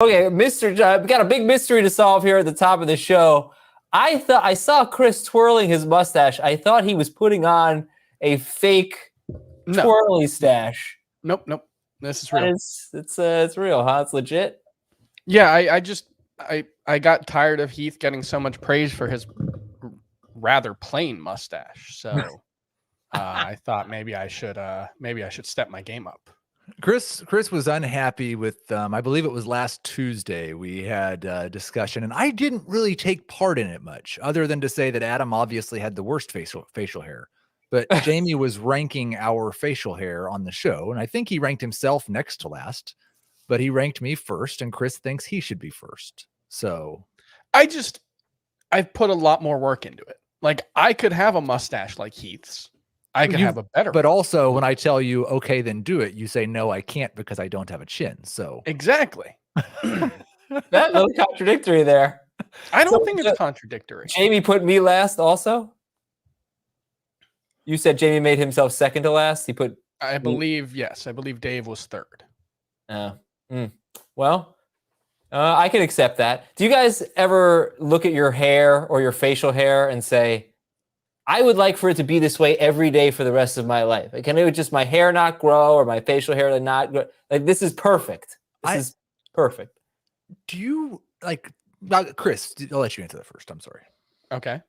Okay, we got a big mystery to solve here at the top of the show. I saw Chris twirling his mustache. I thought he was putting on a fake twirly stash. Nope. This is real. It's real, huh? It's legit. Yeah, I got tired of Heath getting so much praise for his rather plain mustache. So I thought maybe I should step my game up. Chris was unhappy with, I believe it was last Tuesday, we had a discussion, and I didn't really take part in it much, other than to say that Adam obviously had the worst facial hair. But Jamie was ranking our facial hair on the show, and I think he ranked himself next to last, but he ranked me first, and Chris thinks he should be first. So I've put a lot more work into it. Like, I could have a mustache like Heath's. I could have a better but one. Also, when I tell you, okay, then do it, you say, no, I can't because I don't have a chin. So exactly. That's a little contradictory there. I don't think it's contradictory. Jamie put me last also? You said Jamie made himself second to last? I believe Dave was third. Well, I can accept that. Do you guys ever look at your hair or your facial hair and say, I would like for it to be this way every day for the rest of my life? Like, can it just my hair not grow or my facial hair not grow? Like, this is perfect. This is perfect. Do you like, Chris? I'll let you answer that first. I'm sorry. Okay.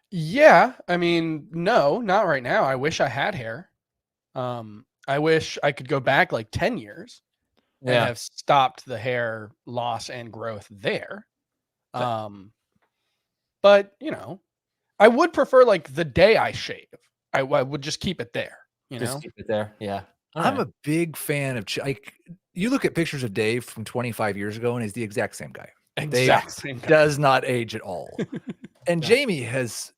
Yeah. I mean, no, not right now. I wish I had hair. I wish I could go back like 10 years and have stopped the hair loss and growth there. But you know, I would prefer like the day I shave. I would just keep it there. Just keep it there. Yeah. I'm a big fan of like, you look at pictures of Dave from 25 years ago and he's the exact same guy. Same guy. Does not age at all. And Jamie has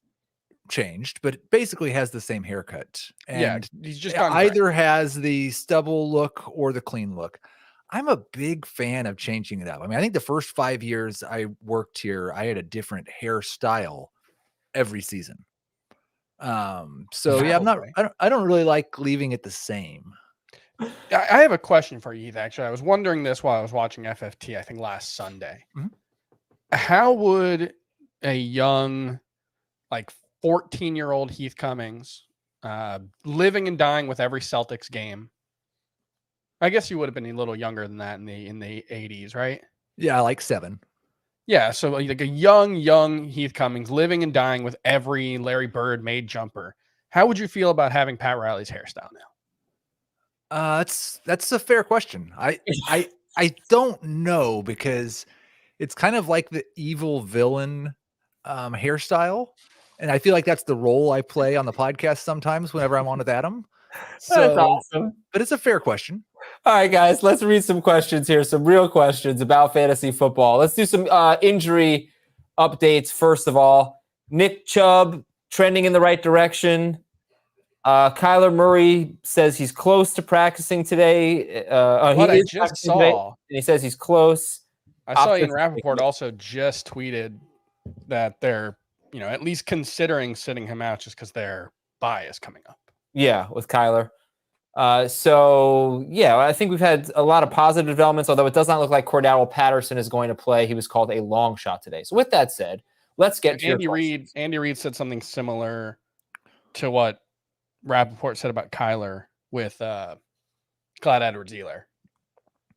changed, but basically has the same haircut. And he's just either has the stubble look or the clean look. I'm a big fan of changing it up. I mean, I think the first 5 years I worked here, I had a different hairstyle every season. So yeah, I don't really like leaving it the same. I have a question for you, Heath. Actually, I was wondering this while I was watching FFT, I think last Sunday. Mm-hmm. How would a young, like 14-year-old Heath Cummings, living and dying with every Celtics game? I guess you would have been a little younger than that in the 80s, right? Yeah, like 7. Yeah, so like a young Heath Cummings living and dying with every Larry Bird made jumper. How would you feel about having Pat Riley's hairstyle now? That's a fair question. I don't know, because it's kind of like the evil villain hairstyle, and I feel like that's the role I play on the podcast sometimes whenever I'm on with Adam. So, that's awesome. But it's a fair question. All right, guys, let's read some questions here, some real questions about fantasy football. Let's do some injury updates. First of all, Nick Chubb trending in the right direction. Kyler Murray says he's close to practicing today. I just saw. Today, and he says he's close. I saw Ian Rappaport also just tweeted that they're, at least considering sitting him out just because their bye is coming up. Yeah, with Kyler. So, I think we've had a lot of positive developments, although it does not look like Cordell Patterson is going to play. He was called a long shot today. So with that said, let's get to Andy Reid. Andy Reid said something similar to what Rappaport said about Kyler with Clyde Edwards-Helaire.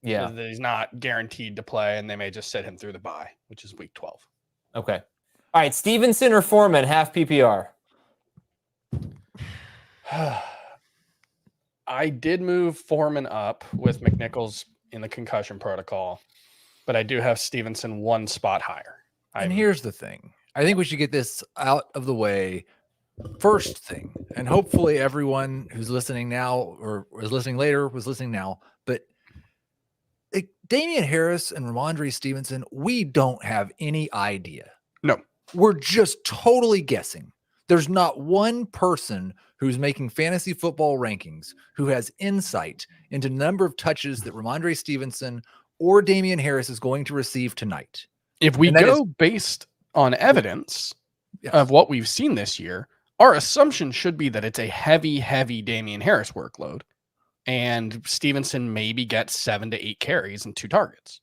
Yeah. That he's not guaranteed to play, and they may just sit him through the bye, which is week 12. Okay. All right, Stevenson or Foreman, half PPR? I did move Foreman up with McNichols in the concussion protocol, but I do have Stevenson one spot higher. And here's the thing. I think we should get this out of the way first thing, and hopefully everyone who's listening now or is listening later was listening now, but Damian Harris and Ramondre Stevenson, we don't have any idea. No. We're just totally guessing. There's not one person who's making fantasy football rankings who has insight into the number of touches that Ramondre Stevenson or Damian Harris is going to receive tonight. If we go based on evidence of what we've seen this year, our assumption should be that it's a heavy Damian Harris workload. and Stevenson maybe gets 7 to 8 carries and 2 targets.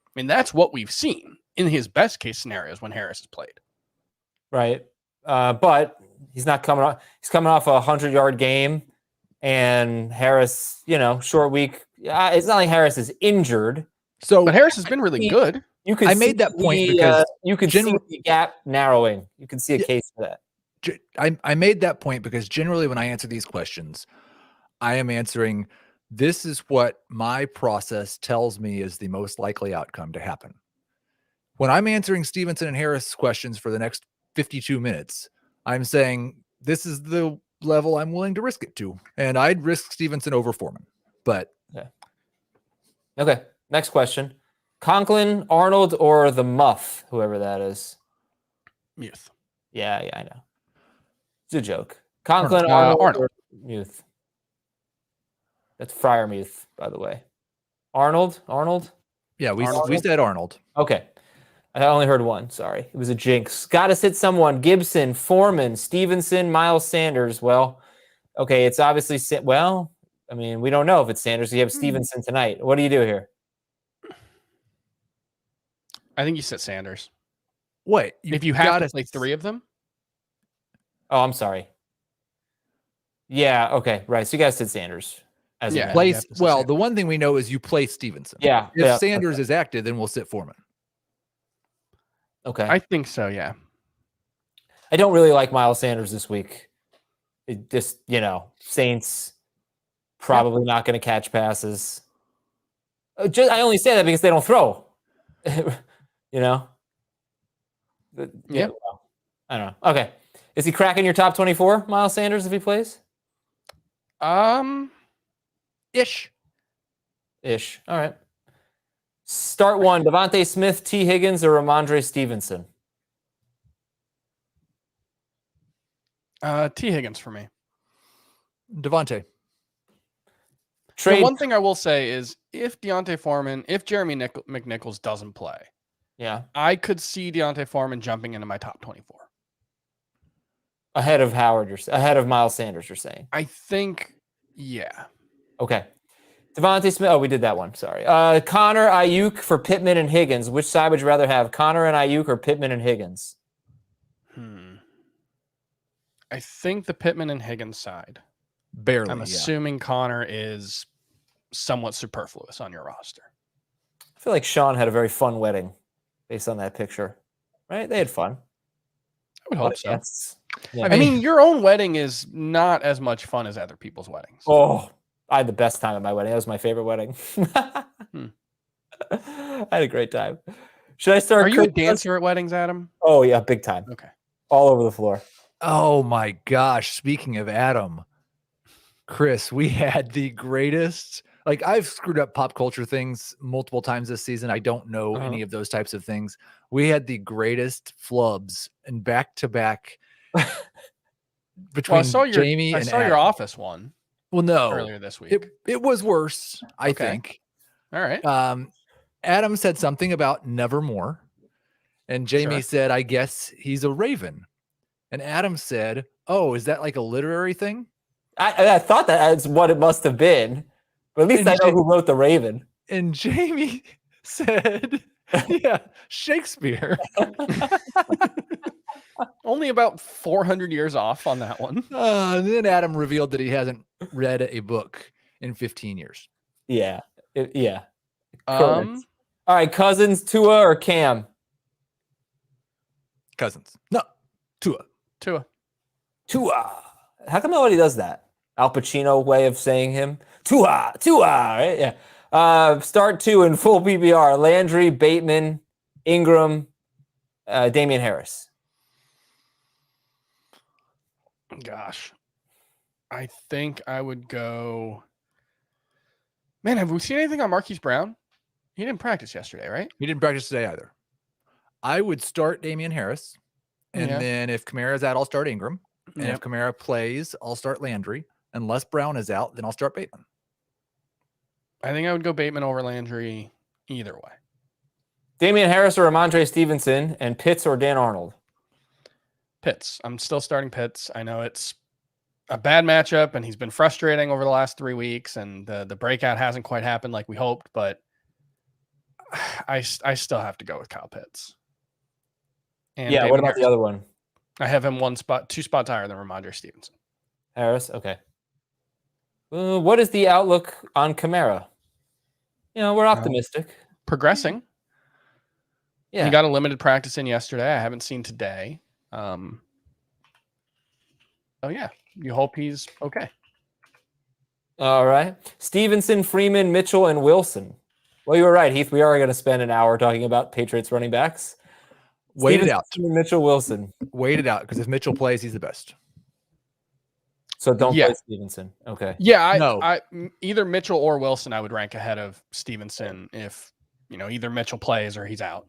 I mean, that's what we've seen in his best case scenarios when Harris has played. Right. But he's not coming off. He's coming off a 100-yard game, and Harris, short week. It's not like Harris is injured. So But Harris has been really good. You could I made that point because you could see the gap narrowing. You can see a case for that. I made that point because generally when I answer these questions, I am answering, this is what my process tells me is the most likely outcome to happen. When I'm answering Stevenson and Harris questions for the next 52 minutes, I'm saying this is the level I'm willing to risk it to. And I'd risk Stevenson over Foreman. But yeah. Okay. Next question. Conklin, Arnold, or the Muff, whoever that is. Muth. Yeah, I know. It's a joke. Conklin, Arnold, or Muth. That's Fryermuth, by the way. Arnold? Yeah, we said Arnold. Okay. I only heard one. Sorry. It was a jinx. Got to sit someone. Gibson, Foreman, Stevenson, Miles Sanders. Well, okay, it's obviously we don't know if it's Sanders. You have Stevenson tonight. What do you do here? I think you sit Sanders. What? If you have to play 3 of them? Oh, I'm sorry. Yeah, okay, right. So you guys said Sanders. The one thing we know is you play Stevenson. Yeah. If Sanders is active, then we'll sit Foreman. Okay. I think so, yeah. I don't really like Miles Sanders this week. It just, Saints probably not going to catch passes. I only say that because they don't throw. Yeah. Well, I don't know. Okay. Is he cracking your top 24, Miles Sanders, if he plays? Ish. All right. Start 1, Devontae Smith, T. Higgins, or Ramondre Stevenson? T. Higgins for me. Devontae. The one thing I will say is if Deontay Foreman, if Jeremy McNichols doesn't play, I could see Deontay Foreman jumping into my top 24. Ahead of Miles Sanders, you're saying? I think, yeah. Okay. Devontae Smith. Oh, we did that one. Sorry. Connor, Ayuk for Pittman and Higgins. Which side would you rather have, Connor and Ayuk or Pittman and Higgins? I think the Pittman and Higgins side. Barely. I'm assuming Connor is somewhat superfluous on your roster. I feel like Sean had a very fun wedding based on that picture. Right? They had fun. I would hope so. Yeah. I mean, your own wedding is not as much fun as other people's weddings. Oh, I had the best time at my wedding. That was my favorite wedding. I had a great time. Should I start? Are you a dancer at weddings, Adam? Oh, yeah, big time. Okay. All over the floor. Oh, my gosh. Speaking of Adam, Chris, we had the greatest. Like, I've screwed up pop culture things multiple times this season. I don't know any of those types of things. We had the greatest flubs and back-to-back between Jamie and Adam. I saw your Office one. Well, no. Earlier this week. It was worse, I think. All right. Adam said something about Nevermore. And Jamie said, I guess he's a raven. And Adam said, oh, is that like a literary thing? I thought that's what it must have been. But at least I know who wrote The Raven. And Jamie said, yeah, Shakespeare. Only about 400 years off on that one. And then Adam revealed that he hasn't read a book in 15 years. Yeah. All right, Cousins, Tua, or Cam? Cousins. No, Tua. How come nobody does that? Al Pacino way of saying him? Tua, right? Yeah. Start 2 in full PPR. Landry, Bateman, Ingram, Damian Harris. Gosh. I think I would go. Man, have we seen anything on Marquise Brown? He didn't practice yesterday, right? He didn't practice today either. I would start Damian Harris. And then if Kamara's out, I'll start Ingram. And if Kamara plays, I'll start Landry. Unless Brown is out, then I'll start Bateman. I think I would go Bateman over Landry either way. Damian Harris or Ramondre Stevenson, and Pitts or Dan Arnold? Pitts. I'm still starting Pitts. I know it's a bad matchup, and he's been frustrating over the last 3 weeks, and the breakout hasn't quite happened like we hoped, but I still have to go with Kyle Pitts. And Yeah, Damien what about the Harris. other one? I have him 2 spots higher than Ramondre Stevenson. Harris? Okay. What is the outlook on Kamara? We're optimistic. Progressing. Yeah. He got a limited practice in yesterday. I haven't seen today. Oh yeah, you hope he's okay. All right. Stevenson, Freeman, Mitchell, and Wilson. Well, you were right, Heath. We are going to spend an hour talking about Patriots running backs. Wait it out. Mitchell, Wilson. Wait it out, because if Mitchell plays, he's the best. So don't play Stevenson. Okay. Yeah, No. I either Mitchell or Wilson I would rank ahead of Stevenson if either Mitchell plays or he's out.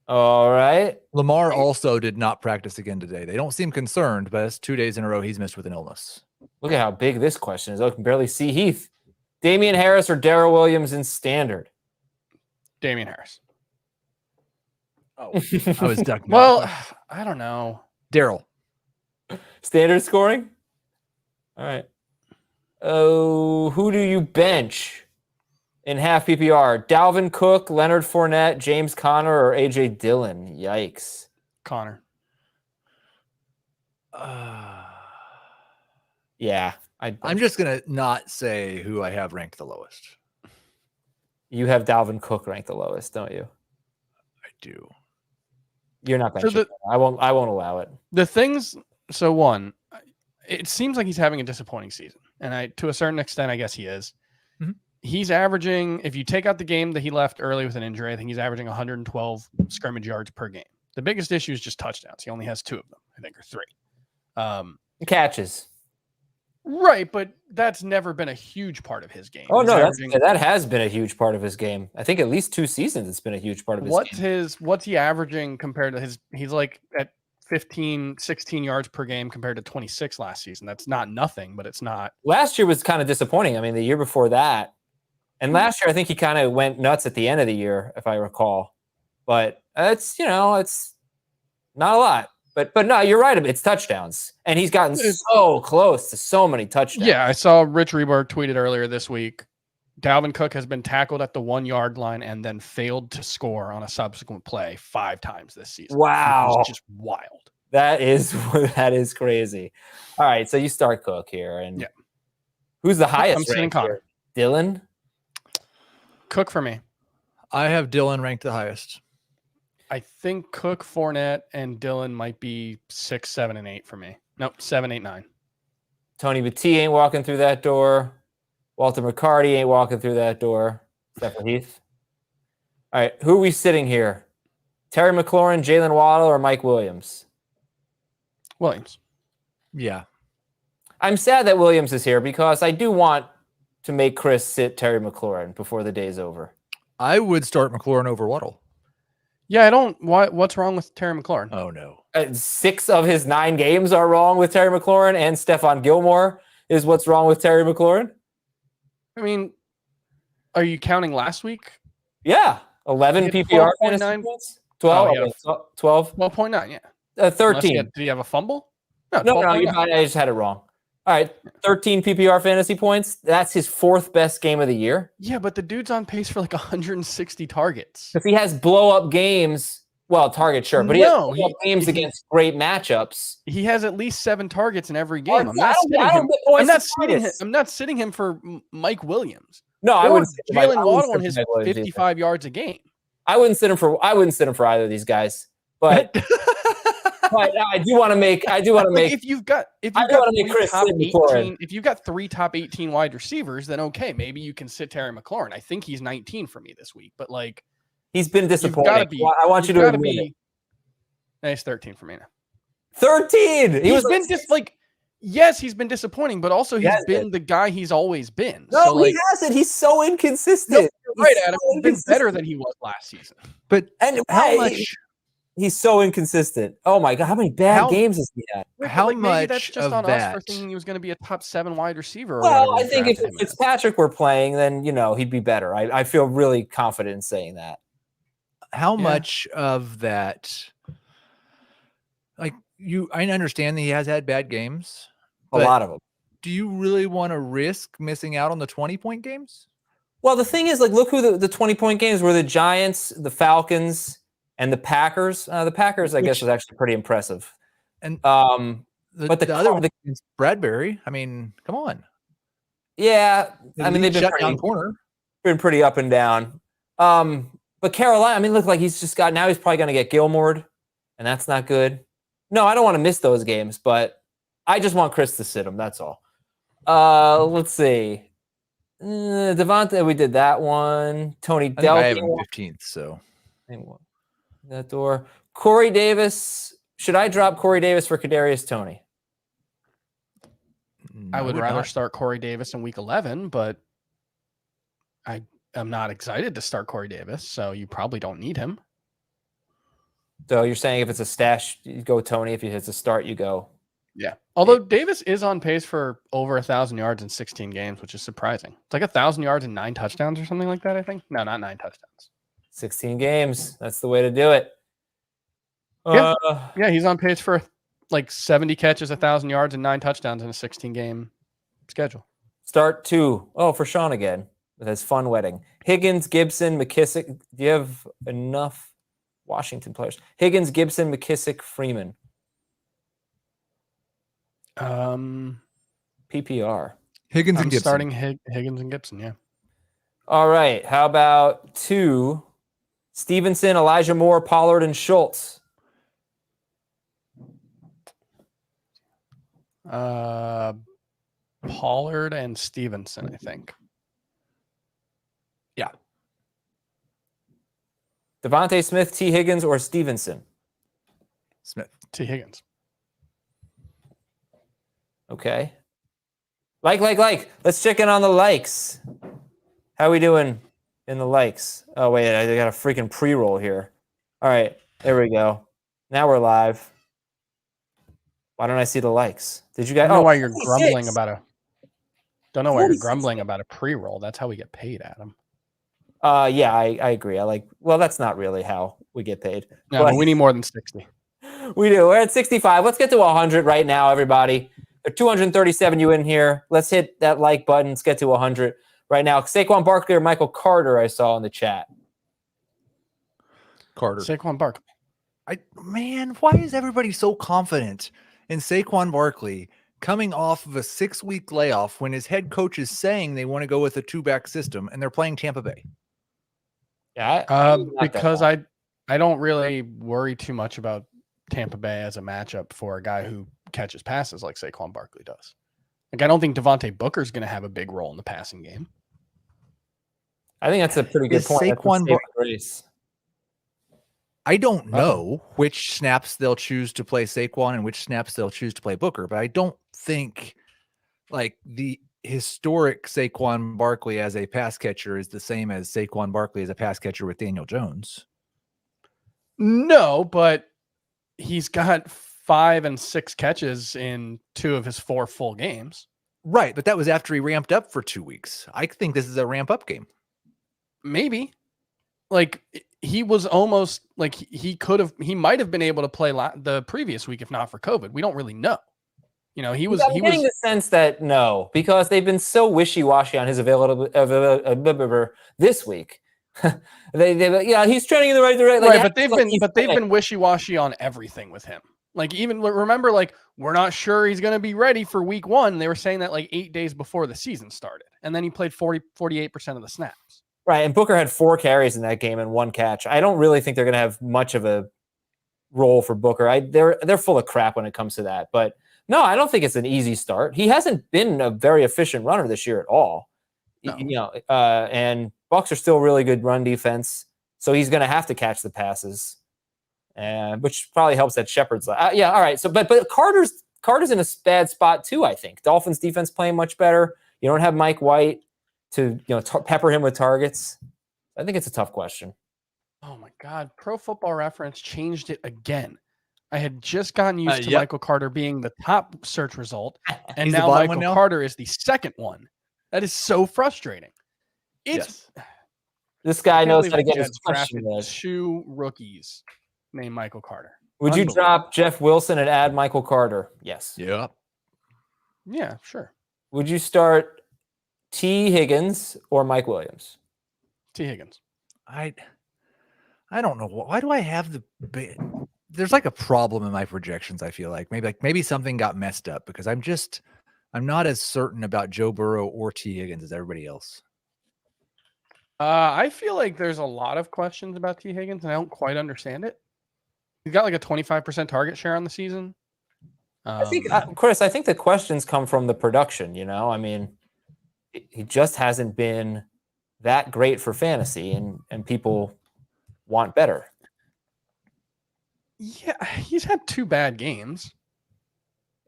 All right. Lamar also did not practice again today. They don't seem concerned, but it's 2 days in a row he's missed with an illness. Look at how big this question is. I can barely see Heath. Damian Harris or Darrell Williams in standard? Damian Harris. Oh, I was ducking. Well, I don't know. Darrell. Standard scoring? All right. Oh, who do you bench in half PPR? Dalvin Cook, Leonard Fournette, James Conner, or AJ Dillon? Yikes. Connor. Yeah. I'm just going to not say who I have ranked the lowest. You have Dalvin Cook ranked the lowest, don't you? I do. You're not benching him. I won't allow it. The things, so one, it seems like he's having a disappointing season. And to a certain extent, I guess he is. Mm-hmm. He's averaging, if you take out the game that he left early with an injury, I think he's averaging 112 scrimmage yards per game. The biggest issue is just touchdowns. He only has 2 of them, I think, or 3. Catches. Right, but that's never been a huge part of his game. Oh, He's no, averaging, that has been a huge part of his game. I think at least 2 seasons it's been a huge part of his game. What's he averaging compared to his, he's like at 15, 16 yards per game compared to 26 last season. That's not nothing, but it's not. Last year was kind of disappointing. I mean, the year before that. And last year, I think he kind of went nuts at the end of the year, if I recall. But it's not a lot. But no, you're right. It's touchdowns. And he's gotten so close to so many touchdowns. Yeah, I saw Rich Reberg tweeted earlier this week. Dalvin Cook has been tackled at the 1 yard line and then failed to score on a subsequent play 5 times this season. Wow. It's just wild. That is crazy. All right, so you start Cook here. And who's the highest? I'm sitting Connor. Dylan? Cook for me. I have Dylan ranked the highest. I think Cook, Fournette, and Dylan might be 6, 7, and 8 for me. Nope, 7, 8, 9. Tony Battie ain't walking through that door. Walter McCarty ain't walking through that door. Except for Heath. All right, who are we sitting here? Terry McLaurin, Jalen Waddle, or Mike Williams? Williams. Yeah. I'm sad that Williams is here because I do want to make Chris sit Terry McLaurin before the day's over. I would start McLaurin over Waddle. Yeah, I don't. What's wrong with Terry McLaurin? Oh, no. 6 of his 9 games are wrong with Terry McLaurin, and Stephon Gilmore is what's wrong with Terry McLaurin. I mean, are you counting last week? Yeah. 11 PPR fantasy points? 12? Oh, 12? 12.9, yeah. 13. Did he have a fumble? No, I just had it wrong. All right, 13 PPR fantasy points. That's his 4th best game of the year. Yeah, but the dude's on pace for like 160 targets. If he has blow-up games, well, target sure, but he has blow-up games against great matchups. He has at least 7 targets in every game. I'm not sitting him for Mike Williams. No, I wouldn't. Jalen Waddle on his 55 yards a game. I wouldn't sit him for either of these guys. But but I do want to make. If you've got 3 top 18 wide receivers, then okay, maybe you can sit Terry McLaurin. I think he's 19 for me this week, but like he's been disappointing. I want you to admit it. He's 13 for me now. 13. He's been just like. Yes, he's been disappointing, but also he's been the guy he's always been. No, so he hasn't. He's so inconsistent. No, right, Adam. He's been better than he was last season. But how much? He's so inconsistent. Oh my God, how many bad games has he had? How much maybe that's just of on that? us for thinking he was going to be a top 7 wide receiver. Well, I think if Fitzpatrick were playing, then he'd be better. I feel really confident in saying that. How much of that? Like I understand that he has had bad games, A lot of them. Do you really want to risk missing out on the 20-point games? Well, the thing is, like, look who the 20-point games were: the Giants, the Falcons, and the Packers. The Packers, I guess, was actually pretty impressive. And but the other one, Bradbury. I mean, come on. Yeah, I mean, they've been shut down corner. Been pretty up and down. But Carolina, I mean, look like he's just got, now he's probably going to get Gilmored, and that's not good. No, I don't want to miss those games, but I just want Chris to sit him. That's all. Let's see. Devontae, we did that one. Tony Delk. I have him 15th, so. That door. Corey Davis. Should I drop Corey Davis for Kadarius Toney? I would rather start Corey Davis in week 11, but I'm not excited to start Corey Davis, so you probably don't need him. So you're saying if it's a stash, you go Toney. If it's a start, you go. Yeah. Although Davis is on pace for over 1,000 yards in 16 games, which is surprising. It's like 1,000 yards and 9 touchdowns or something like that, I think. No, not 9 touchdowns. 16 games. That's the way to do it. Yeah, he's on pace for like 70 catches, 1,000 yards, and 9 touchdowns in a 16-game schedule. Start 2. Oh, for Sean again with his fun wedding. Higgins, Gibson, McKissick. Do you have enough Washington players? Higgins, Gibson, McKissick, Freeman. PPR. Higgins and Gibson. Starting Higgins and Gibson, yeah. All right. How about 2? Stevenson, Elijah Moore, Pollard, and Schultz. Pollard and Stevenson, I think. Yeah. Devontae Smith, T. Higgins, or Stevenson? Smith. T. Higgins. Okay. Like. Let's check in on the likes. How we doing in the likes? Oh, wait. I got a freaking pre-roll here. All right. There we go. Now we're live. Why don't I see the likes? Did you guys? I don't know why you're 46. grumbling about a. Don't know why you're 46. grumbling about a pre-roll. That's how we get paid, Adam. Yeah, I agree. Well, that's not really how we get paid. No, but we need more than 60. We do. We're at 65. Let's get to 100 right now, everybody. There are 237 you in here. Let's hit that like button. Let's get to 100 right now. Saquon Barkley or Michael Carter, I saw in the chat. Carter. Saquon Barkley. Man, why is everybody so confident in Saquon Barkley coming off of a 6-week layoff when his head coach is saying they want to go with a 2-back system and they're playing Tampa Bay? Yeah, because I don't really worry too much about Tampa Bay as a matchup for a guy who catches passes like Saquon Barkley does. Like, I don't think Devontae Booker's going to have a big role in the passing game. I think that's a pretty good point. Saquon I don't know which snaps they'll choose to play Saquon and which snaps they'll choose to play Booker, but I don't think like the historic Saquon Barkley as a pass catcher is the same as Saquon Barkley as a pass catcher with Daniel Jones. No, but he's got 5 and 6 catches in 2 of his 4 full games. Right, but that was after he ramped up for 2 weeks. I think this is a ramp up game. Maybe. Like, he was almost like he might have been able to play the previous week if not for COVID. We don't really know. You know, he was getting the sense that no, because they've been so wishy-washy on his availability this week. He's trending in the right direction. Right, but they've been wishy-washy on everything with him. Like, even remember, like, we're not sure he's going to be ready for week 1. They were saying that like 8 days before the season started, and then he played 48% of the snaps. Right, and Booker had 4 carries in that game and 1 catch. I don't really think they're going to have much of a role for Booker. They're full of crap when it comes to that. But no, I don't think it's an easy start. He hasn't been a very efficient runner this year at all. No. And Bucs are still really good run defense, so he's going to have to catch the passes, which probably helps that Shepard's. Yeah, all right. So, but Carter's in a bad spot too. I think Dolphins defense playing much better. You don't have Mike White to pepper him with targets. I think it's a tough question. Oh my God. Pro Football Reference changed it again. I had just gotten used to Michael Carter being the top search result, and now Michael Carter is the second one. That is so frustrating. This guy knows how to get his question. 2 rookies named Michael Carter. Would you drop Jeff Wilson and add Michael Carter? Yes. Yeah. Yeah, sure. Would you start T. Higgins or Mike Williams? T. Higgins. I don't know. Why do I have there's like a problem in my projections. I feel like maybe something got messed up because I'm not as certain about Joe Burrow or T. Higgins as everybody else. I feel like there's a lot of questions about T. Higgins, and I don't quite understand it. He's got like a 25% target share on the season. I think, Chris, I think the questions come from the production. I mean, he just hasn't been that great for fantasy, and people want better. Yeah, he's had 2 bad games.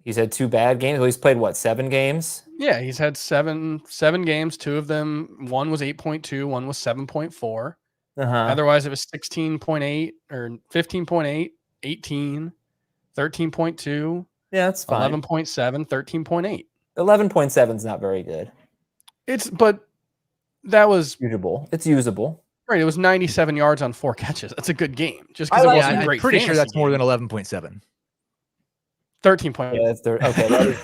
He's had 2 bad games. Well, he's played, what, 7 games? Yeah, he's had seven games. 2 of them, one was 8.2, one was 7.4. Otherwise, it was 16.8 or 15.8, 18, 13.2. Yeah, that's fine. 11.7, 13.8. 11.7 is not very good. But that was usable. It's usable. Right. It was 97 yards on 4 catches. That's a good game. Just because it wasn't a great. I'm pretty sure that's more game. than 11.7. 13.8. Yeah, that's okay.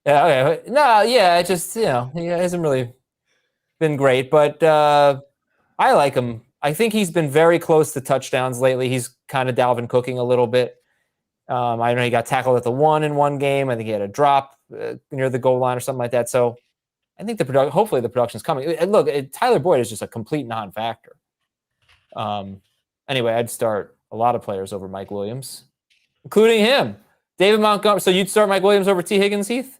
Yeah. Okay. No. Yeah. It just he hasn't really been great, but I like him. I think he's been very close to touchdowns lately. He's kind of Dalvin Cooking a little bit. I know he got tackled at the 1 in one game. I think he had a drop near the goal line or something like that. So I think hopefully the production's coming. And look, Tyler Boyd is just a complete non-factor. Anyway, I'd start a lot of players over Mike Williams, including him. David Montgomery. So you'd start Mike Williams over T. Higgins, Heath?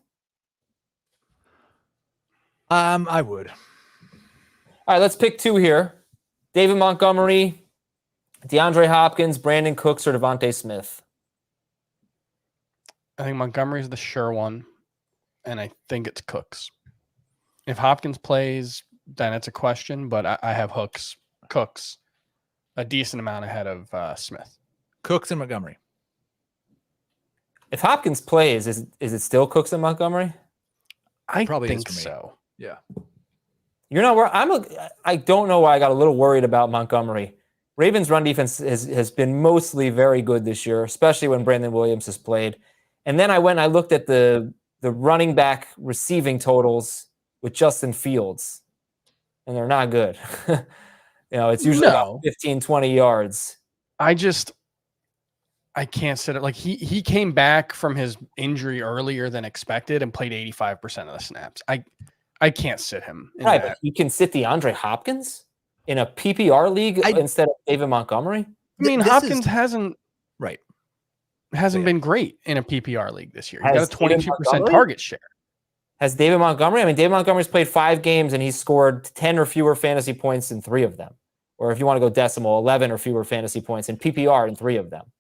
I would. All right, let's pick 2 here. David Montgomery, DeAndre Hopkins, Brandon Cooks, or Devontae Smith? I think Montgomery's the sure one, and I think it's Cooks. If Hopkins plays, then it's a question, but I have Cooks a decent amount ahead of Smith. Cooks and Montgomery. If Hopkins plays, is it still Cooks and Montgomery? I Probably think is for me. so. Yeah. You're not worried. I don't know why I got a little worried about Montgomery. Ravens' run defense has been mostly very good this year, especially when Brandon Williams has played. And then I went and I looked at the running back receiving totals with Justin Fields, and they're not good. It's usually about 15, 20 yards. I can't sit it. Like he came back from his injury earlier than expected and played 85% of the snaps. I can't sit him. Right, but you can sit DeAndre Hopkins in a PPR league instead of David Montgomery? I mean, Hopkins hasn't Right. been great in a PPR league this year. He got a 22% target share. Has David Montgomery? I mean, David Montgomery's played 5 games and he's scored 10 or fewer fantasy points in 3 of them. Or if you want to go decimal, 11 or fewer fantasy points in PPR in 3 of them.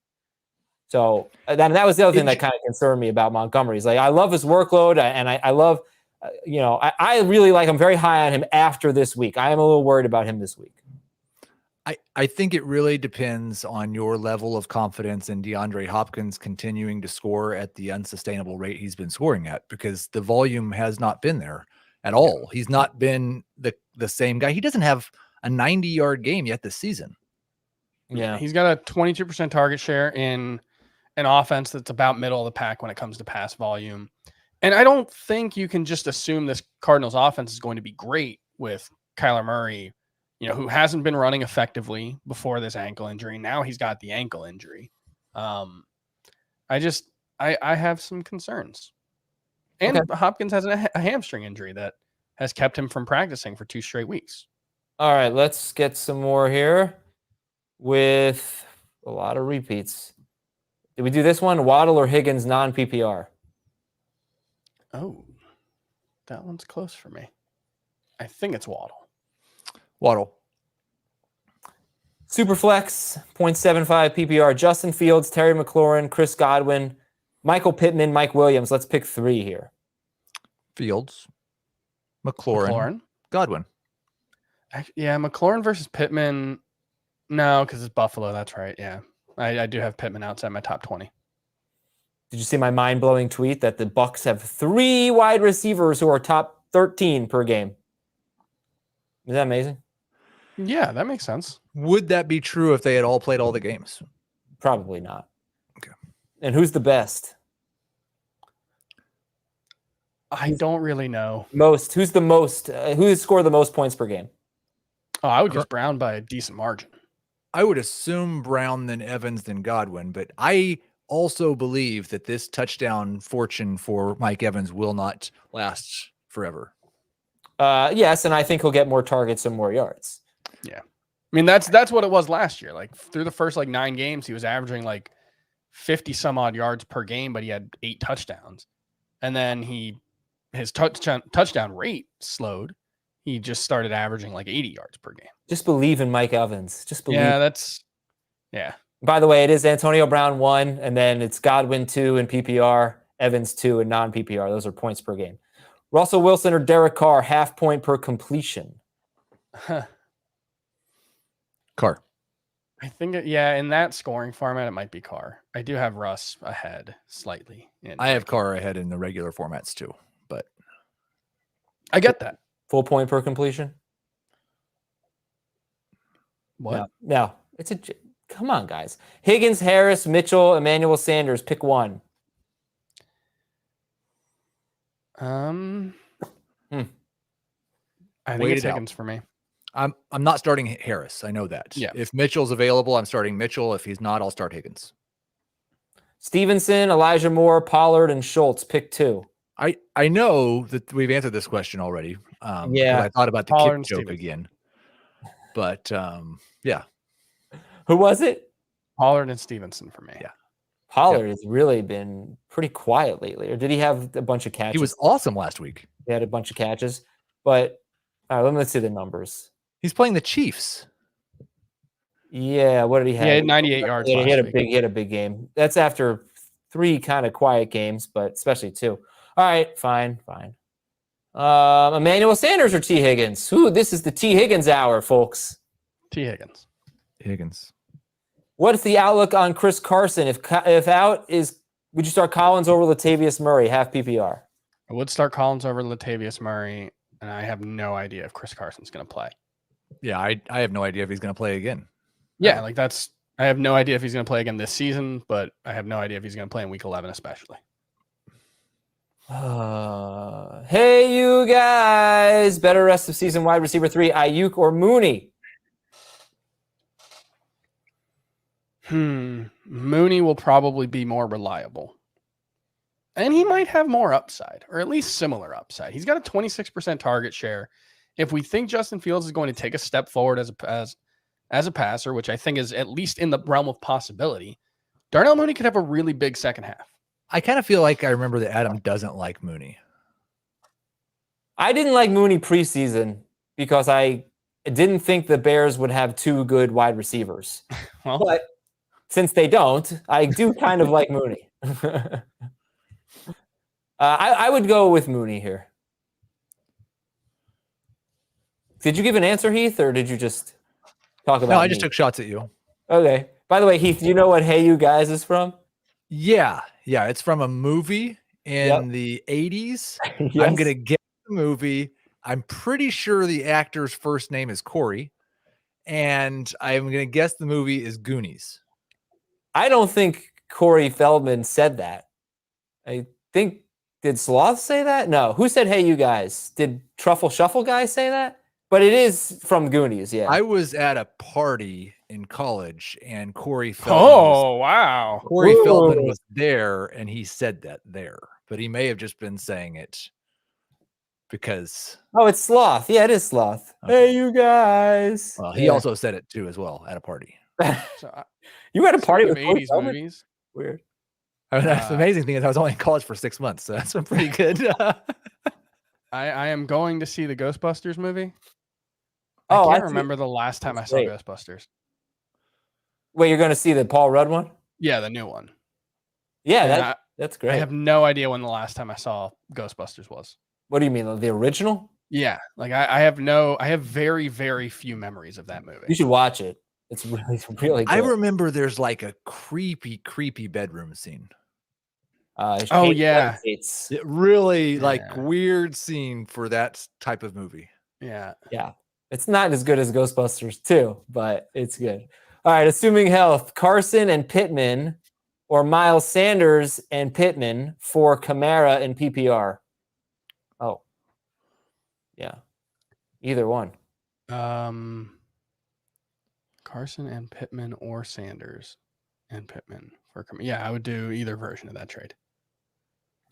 So that was the other thing that kind of concerned me about Montgomery. He's like, I love his workload, and I love, I really like him, very high on him after this week. I am a little worried about him this week. I think it really depends on your level of confidence in DeAndre Hopkins continuing to score at the unsustainable rate he's been scoring at, because the volume has not been there at all. He's not been the same guy. He doesn't have a 90-yard game yet this season. Yeah. He's got a 22% target share in an offense that's about middle of the pack when it comes to pass volume. And I don't think you can just assume this Cardinals offense is going to be great with Kyler Murray, who hasn't been running effectively before this ankle injury. Now he's got the ankle injury. I have some concerns. And Hopkins has a hamstring injury that has kept him from practicing for 2 straight weeks. All right, let's get some more here with a lot of repeats. Did we do this one? Waddle or Higgins non-PPR? Oh, that one's close for me. I think it's Waddle. Superflex, 0.75 PPR. Justin Fields, Terry McLaurin, Chris Godwin, Michael Pittman, Mike Williams. Let's pick 3 here. Fields, McLaurin, Godwin. Yeah, McLaurin versus Pittman. No, because it's Buffalo. That's right. Yeah, I do have Pittman outside my top 20. Did you see my mind-blowing tweet that the Bucs have 3 wide receivers who are top 13 per game? Is that amazing? Yeah, that makes sense. Would that be true if they had all played all the games? Probably not. Okay. And who's the best? I don't really know. Who's the most? Who's scored the most points per game? Oh, I would guess Brown by a decent margin. I would assume Brown, then Evans, then Godwin, but I also believe that this touchdown fortune for Mike Evans will not last forever. Yes, and I think he'll get more targets and more yards. Yeah. I mean, that's what it was last year. Like through the first 9 games, he was averaging 50 some odd yards per game, but he had 8 touchdowns. And then his touchdown rate slowed. He just started averaging 80 yards per game. Just believe in Mike Evans. Just believe. Yeah. By the way, it is Antonio Brown 1, and then it's Godwin 2 in PPR, Evans 2 in non-PPR. Those are points per game. Russell Wilson or Derek Carr, half point per completion. Carr. I think, in that scoring format, it might be Carr. I do have Russ ahead slightly. I have Carr ahead in the regular formats too, but I get that. Full point per completion? What? No. Come on, guys. Higgins, Harris, Mitchell, Emmanuel Sanders. Pick one. I think Wait it's it out. Higgins for me. I'm not starting Harris. I know that. Yeah. If Mitchell's available, I'm starting Mitchell. If he's not, I'll start Higgins. Stevenson, Elijah Moore, Pollard, and Schultz. Pick two. I know that we've answered this question already. Yeah. I thought about the Pollard kick and joke Stevenson. again. But yeah. Who was it? Pollard and Stevenson for me. Yeah. Pollard has really been pretty quiet lately. Or did he have a bunch of catches? He was awesome last week. He had a bunch of catches. But all right, let's see the numbers. He's playing the Chiefs. Yeah, what did he have? He had 98 yards He had last week. a big game. That's after 3 kind of quiet games, but especially 2. All right, fine. Emmanuel Sanders or T. Higgins? This is the T. Higgins hour, folks. T. Higgins. Higgins. What's the outlook on Chris Carson? If out, would you start Collins over Latavius Murray, half PPR? I would start Collins over Latavius Murray, and I have no idea if Chris Carson's going to play. Yeah, I have no idea if he's going to play again. Yeah, I have no idea if he's going to play again this season, but I have no idea if he's going to play in week 11 especially. Hey, you guys. Better rest of season wide receiver 3, Ayuk or Mooney? Mooney will probably be more reliable. And he might have more upside, or at least similar upside. He's got a 26% target share. If we think Justin Fields is going to take a step forward as a passer, which I think is at least in the realm of possibility, Darnell Mooney could have a really big second half. I kind of feel like I remember that Adam doesn't like Mooney. I didn't like Mooney preseason because I didn't think the Bears would have 2 good wide receivers. Well, But since they don't, I do kind of like Mooney. I would go with Mooney here. Did you give an answer, Heath, or did you just talk about No, I just me? took shots at you. Okay. By the way, Heath, do you know what Hey You Guys is from? Yeah. It's from a movie in the 80s. Yes. I'm going to get the movie. I'm pretty sure the actor's first name is Corey. And I'm going to guess the movie is Goonies. I don't think Corey Feldman said that. I think, did Sloth say that? No. Who said Hey You Guys? Did Truffle Shuffle guy say that? But it is from Goonies, yeah. I was at a party in college and Corey Feldman wow. Feldman was there and he said that there, but he may have just been saying it because it's Sloth. Yeah, it is Sloth. Okay. Hey, you guys. Well, he also said it too as well at a party. So, You had a party with 80s Feldman? movies. Weird. I mean, the amazing thing is I was only in college for 6 months, so that's been pretty good. I am going to see the Ghostbusters movie. Oh, I I can't see. remember the last time I That's saw great. Ghostbusters. Wait, you're going to see the Paul Rudd one? Yeah, the new one. Yeah, And that's I great. have no idea when the last time I saw Ghostbusters was. What do you mean, the original? Yeah, I have very, very few memories of that movie. You should watch it. It's really good. I remember there's like a creepy bedroom scene. Oh, yeah. It's It really Yeah. weird scene for that type of movie. Yeah. It's not as good as Ghostbusters 2, but it's good. All right, assuming health, Carson and Pittman or Miles Sanders and Pittman for Kamara and PPR. Yeah. Either one. Carson and Pittman or Sanders and Pittman for I would do either version of that trade.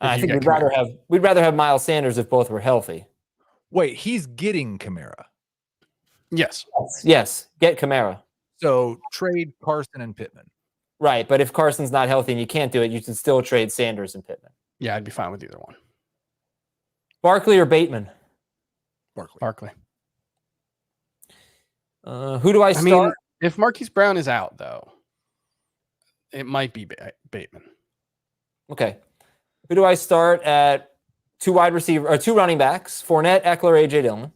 I think we'd rather have Miles Sanders if both were healthy. Wait, he's getting Kamara. Yes. Yes. Get Kamara. So trade Carson and Pittman. Right, but if Carson's not healthy and you can't do it, you can still trade Sanders and Pittman. Yeah, I'd be fine with either one. Barkley or Bateman? Barkley. Who do I start? mean, if Marquise Brown is out, though, it might be Bateman. Okay. Who do I start at two running backs? Fournette, Eckler, AJ Dillon.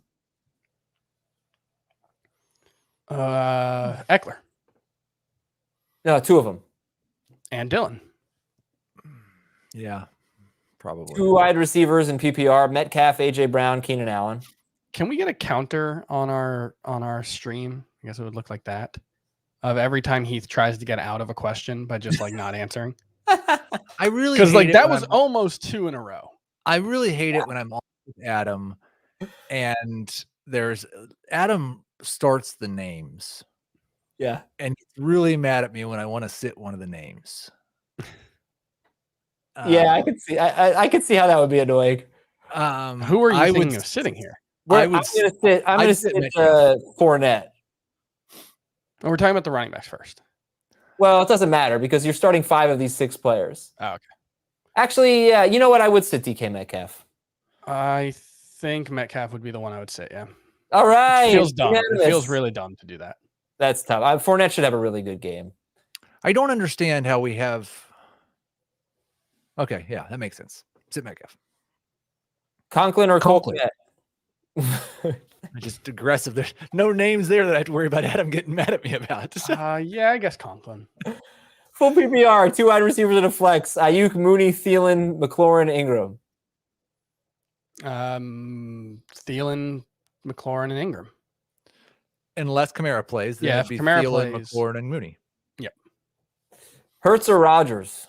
Eckler. No, two of them. And Dillon. Yeah, probably. Two wide receivers in PPR: Metcalf, AJ Brown, Keenan Allen. Can we get a counter on our stream? I guess it would look like that. Of every time Heath tries to get out of a question by just like not answering. I really because like that was almost 2 in a row. I really hate it when I'm on with Adam, and Adam starts the names. Yeah, and he's really mad at me when I want to sit one of the names. Yeah, I could see. I could see how that would be annoying. Who are you thinking of sitting here? I'm going to sit Fournette. We're talking about the running backs first. Well, it doesn't matter because you're starting 5 of these 6 players. Oh, okay. Actually, yeah, you know what? I would sit DK Metcalf. I think Metcalf would be the one I would sit, yeah. All right. It feels dumb. It feels really dumb to do that. That's tough. Fournette should have a really good game. I don't understand how we have... Okay, yeah, that makes sense. Sit Metcalf. Conklin or Colquitt? Just aggressive. There's no names there that I have to worry about Adam getting mad at me about. Yeah, I guess Conklin. Full PPR, 2 wide receivers and a flex. Ayuk, Mooney, Thielen, McLaurin, Ingram. Thielen, McLaurin, and Ingram. Unless Kamara plays, then it'd be Kamara Thielen, plays. McLaurin, and Mooney. Yep. Hurts or Rodgers?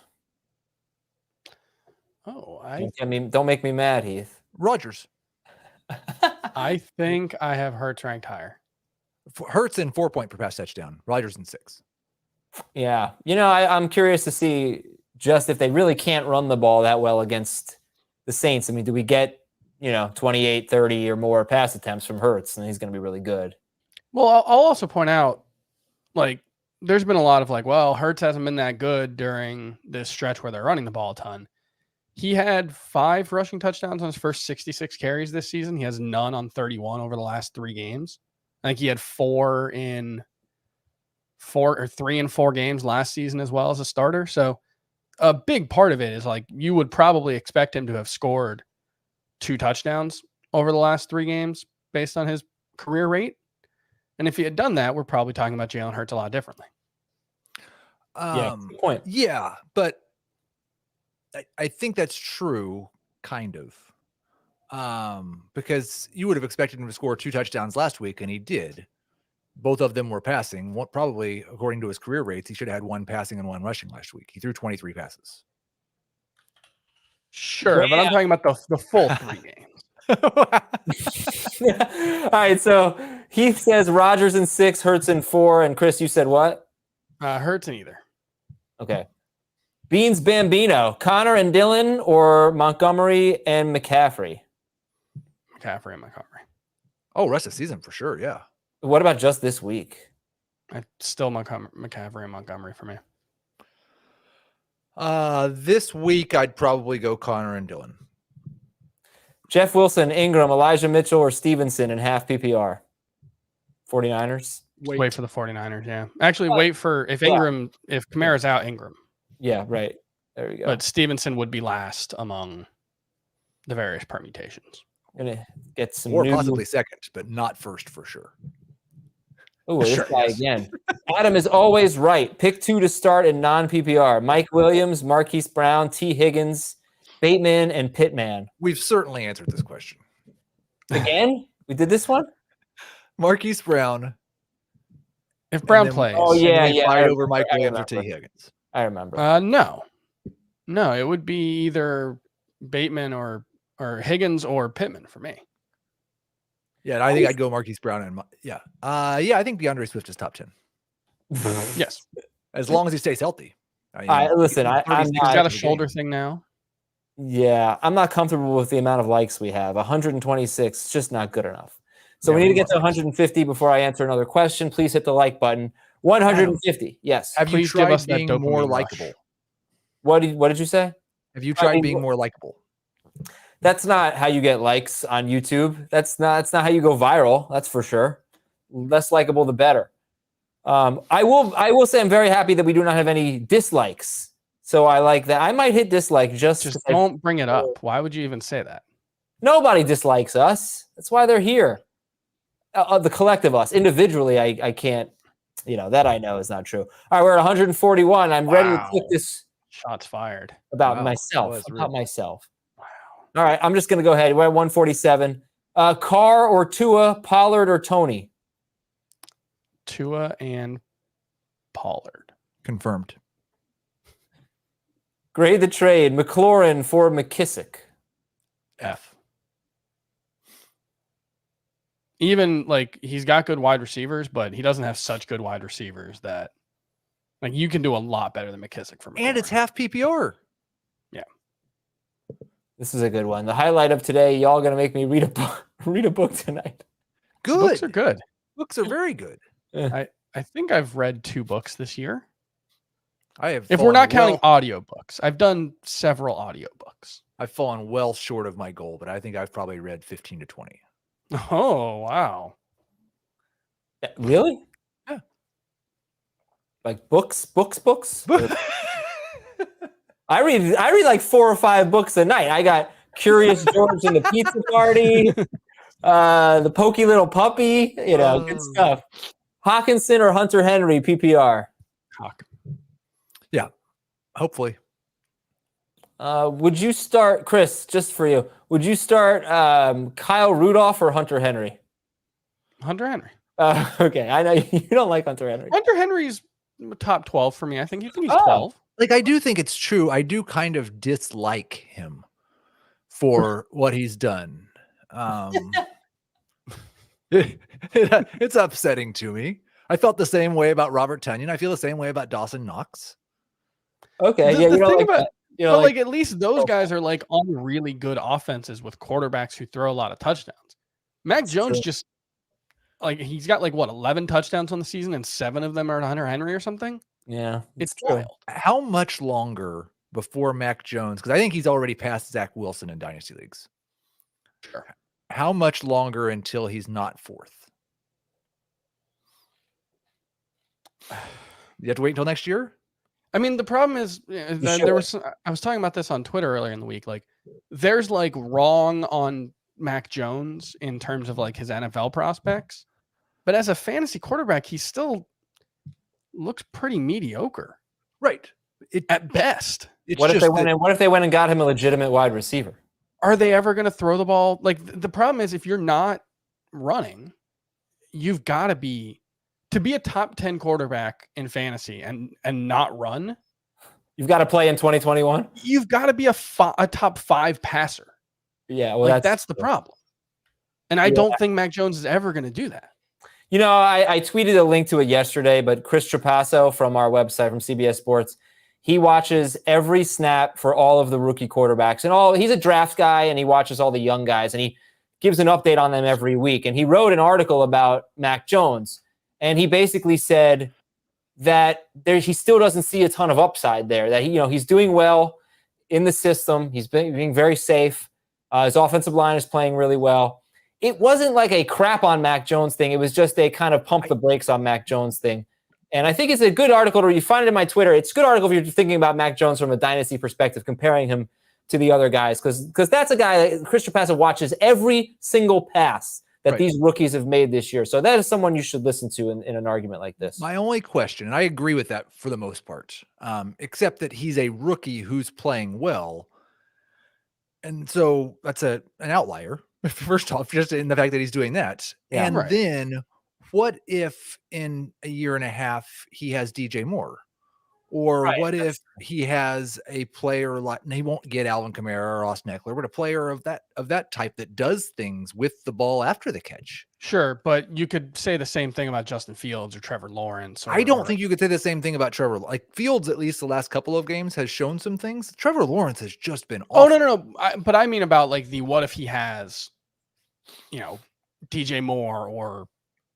Oh, don't make me mad, Heath. Rodgers. I think I have Hurts ranked higher. Hurts in 4 point per pass touchdown. Rodgers in 6. Yeah. You know, I'm curious to see just if they really can't run the ball that well against the Saints. I mean, do we get, 28, 30 or more pass attempts from Hurts? And he's going to be really good. Well, I'll also point out, like, there's been a lot of Hurts hasn't been that good during this stretch where they're running the ball a ton. He had 5 rushing touchdowns on his first 66 carries this season. He has none on 31 over the last 3 games. I think he had 3 in 4 games last season as well as a starter. So a big part of it is you would probably expect him to have scored 2 touchdowns over the last 3 games based on his career rate. And if he had done that, we're probably talking about Jalen Hurts a lot differently. Yeah, good point. Yeah, but I think that's true, kind of. Because you would have expected him to score 2 touchdowns last week, and he did. Both of them were passing. Probably, according to his career rates, he should have had 1 passing and 1 rushing last week. He threw 23 passes. Sure, but I'm talking about the full 3 games. All right, so Heath says Rodgers in 6, Hurts in 4, and Chris, you said what? Hurts in either. Okay. Beans Bambino, Connor and Dillon, or Montgomery and McCaffrey? McCaffrey and Montgomery. Oh, rest of the season for sure, yeah. What about just this week? Still McCaffrey and Montgomery for me. This week, I'd probably go Connor and Dillon. Jeff Wilson, Ingram, Elijah Mitchell, or Stevenson in half PPR? 49ers? Wait for the 49ers, yeah. Actually, wait for if Kamara's out, Ingram. Yeah, right. There we go. But Stevenson would be last among the various permutations. Gonna get some or possibly second, but not first for sure. Oh, this guy again. Adam is always right. Pick 2 to start in non-PPR. Mike Williams, Marquise Brown, T. Higgins, Bateman, and Pittman. We've certainly answered this question. Again? We did this one? Marquise Brown. If Brown plays. Oh, yeah. Fight over Mike Williams or T. Higgins. I remember. No, it would be either Bateman or Higgins or Pittman for me. Yeah, I think I'd go Marquise Brown and I think DeAndre Swift is top 10 Yes. as long as he stays healthy. Listen, I'm He's not. got a shoulder thing now. Yeah, I'm not comfortable with the amount of likes we have. 126 is just not good enough. So Yeah, we need to we get to want likes. 150 before I answer another question. Please hit the like button. 150. Yes. Have you Please give tried us that being more dopamine rush. likable? What did you say? Have you tried being more likable? That's not how you get likes on YouTube. That's not how you go viral. That's for sure. Less likable, the better. I will say I'm very happy that we do not have any dislikes. So I like that. I might hit dislike just don't bring it up. Why would you even say that? Nobody dislikes us. That's why they're here. The collective us. Individually, I can't. That I know is not true. All right, we're at 141. I'm ready to take this. Shots fired. About Wow, myself. that was About rude. myself. Wow. All right, I'm just going to go ahead. We're at 147. Carr or Tua, Pollard or Tony? Tua and Pollard. Confirmed. Grade the trade. McLaurin for McKissick. F. Even he's got good wide receivers, but he doesn't have such good wide receivers that you can do a lot better than McKissick for McLaurin. And it's half PPR. Yeah. This is a good one. The highlight of today, y'all going to make me read a book tonight. Good. Books are good. Books are very good. I think I've read 2 books this year. I have. If we're not counting audiobooks, I've done several audiobooks. I've fallen well short of my goal, but I think I've probably read 15 to 20. Oh, wow. Really? Yeah. Like books? I read like 4 or 5 books a night. I got Curious George and the Pizza Party, the Pokey Little Puppy, good stuff. Hawkinson or Hunter Henry, PPR? Hawk. Yeah, hopefully. Would you start, Chris, just for you, would you start Kyle Rudolph or Hunter Henry? Hunter Henry. Okay, I know you don't like Hunter Henry. Hunter Henry's top 12 for me. I think he's 12. I do think it's true. I do kind of dislike him for what he's done. It's upsetting to me. I felt the same way about Robert Tonyan. I feel the same way about Dawson Knox. Okay, The you don't thing like about, that. You know, but at least those guys are on really good offenses with quarterbacks who throw a lot of touchdowns. Mac Jones just he's got 11 touchdowns on the season and 7 of them are Hunter Henry or something. Yeah, it's wild. How much longer before Mac Jones? Because I think he's already passed Zach Wilson in dynasty leagues. Sure. How much longer until he's not 4th? You have to wait until next year? I mean, the problem is that I was talking about this on Twitter earlier in the week. There's wrong on Mac Jones in terms of his NFL prospects, but as a fantasy quarterback, he still looks pretty mediocre. Right. At best. What if they went and got him a legitimate wide receiver? Are they ever going to throw the ball? The problem is if you're not running, you've got to be a top 10 quarterback in fantasy and not run. You've got to play in 2021. You've got to be a top 5 passer. Yeah, well, that's the problem. And I don't think Mac Jones is ever going to do that. I tweeted a link to it yesterday, but Chris Trapasso from our website, from CBS Sports, he watches every snap for all of the rookie quarterbacks. And he's a draft guy, and he watches all the young guys, and he gives an update on them every week. And he wrote an article about Mac Jones, and he basically said that he still doesn't see a ton of upside there, that he's doing well in the system. He's being very safe. His offensive line is playing really well. It wasn't like a crap on Mac Jones thing. It was just a kind of pump the brakes on Mac Jones thing. And I think it's a good article to read. You find it in my Twitter. It's a good article if you're thinking about Mac Jones from a dynasty perspective, comparing him to the other guys. Because that's a guy that Chris Trapasso watches every single pass that these rookies have made this year. So that is someone you should listen to in an argument like this. My only question, and I agree with that for the most part, except that he's a rookie who's playing well. And so that's an outlier, first off, just in the fact that he's doing that. Yeah, and then what if in a year and a half he has DJ Moore Or Right, what if he has a player like, and he won't get Alvin Kamara or Austin Eckler, but a player of that type that does things with the ball after the catch. Sure, but you could say the same thing about Justin Fields or Trevor Lawrence. I don't think you could say the same thing about Trevor. Like Fields, at least the last couple of games, has shown some things. Trevor Lawrence has just been awful. Oh, no. But I mean about like what if he has, DJ Moore or,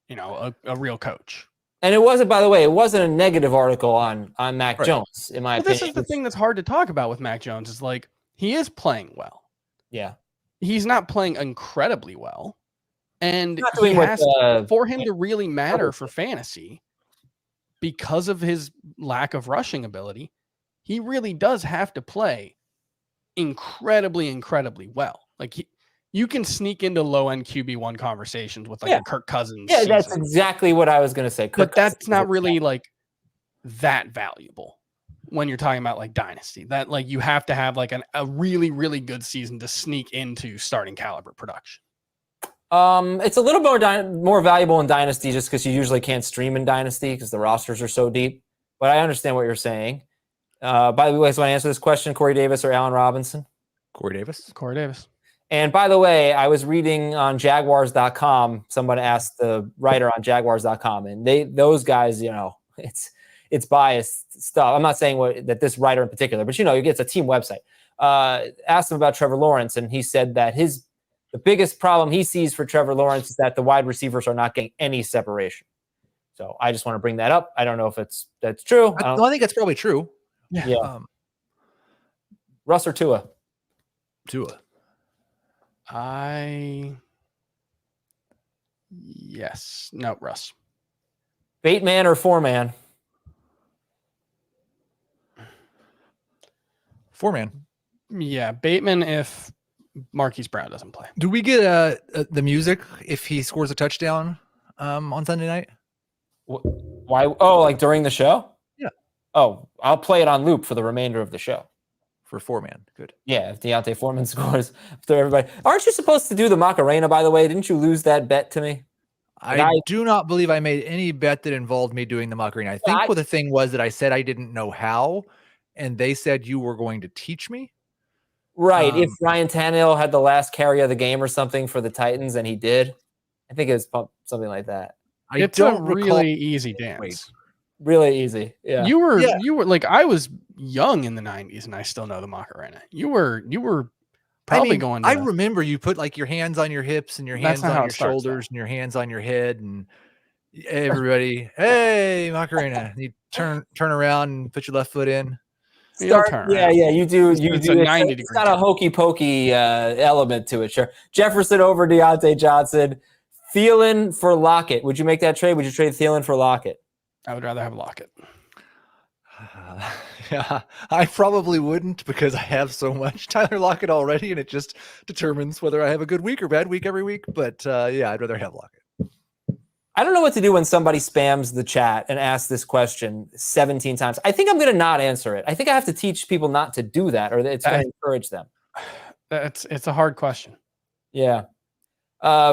a real coach. And it wasn't, by the way, it wasn't a negative article on Mac Jones, in my opinion. This is the thing that's hard to talk about with Mac Jones is like, he is playing well. Yeah. He's not playing incredibly well. And for him to really matter for fantasy, because of his lack of rushing ability, he really does have to play incredibly, incredibly well. Like you can sneak into low-end QB1 conversations with a Kirk Cousins. Yeah, that's exactly what I was going to say. But that's not really like that valuable when you're talking about like dynasty. That like you have to have like a really, really good season to sneak into starting caliber production. It's a little more valuable in Dynasty just because you usually can't stream in Dynasty because the rosters are so deep. But I understand what you're saying. By the way, so I answer this question, Corey Davis or Allen Robinson? Corey Davis. And by the way, I was reading on Jaguars.com. Someone asked the writer on Jaguars.com, and those guys, it's biased stuff. I'm not saying that this writer in particular, but it's a team website. Asked him about Trevor Lawrence, and he said that the biggest problem he sees for Trevor Lawrence is that the wide receivers are not getting any separation. So I just want to bring that up. I don't know if that's true. I think that's probably true. Yeah. Russ or Tua? Tua. Yes. No, Russ. Bateman or four-man? Four-man. Yeah, Bateman if Marquise Brown doesn't play. Do we get the music if he scores a touchdown on Sunday night? Why? Oh, like during the show? Yeah. Oh, I'll play it on loop for the remainder of the show. For four-man. Good. Yeah, if Deontay Foreman scores after everybody. Aren't you supposed to do the Macarena, by the way? Didn't you lose that bet to me? I do not believe I made any bet that involved me doing the Macarena. I think what the thing was that I said I didn't know how, and they said you were going to teach me. Right. If Ryan Tannehill had the last carry of the game or something for the Titans, and he did, I think it was something like that. It's a really easy dance. Wait. Really easy. Yeah. You were like, I was young in the 90s and I still know the Macarena. You were probably going. I remember you put like your hands on your hips and your hands on your shoulders and your hands on your head and everybody, hey, Macarena. You turn around and put your left foot in. Yeah, you do. It's a 90 It's got a hokey pokey element to it. Sure. Jefferson over Deontay Johnson. Thielen for Lockett. Would you make that trade? Would you trade Thielen for Lockett? I would rather have Lockett. Yeah, I probably wouldn't because I have so much Tyler Lockett already, and it just determines whether I have a good week or bad week every week. But yeah, I'd rather have Lockett. I don't know what to do when somebody spams the chat and asks this question 17 times. I think I'm going to not answer it. I think I have to teach people not to do that, or it's going to encourage them. It's a hard question. Yeah.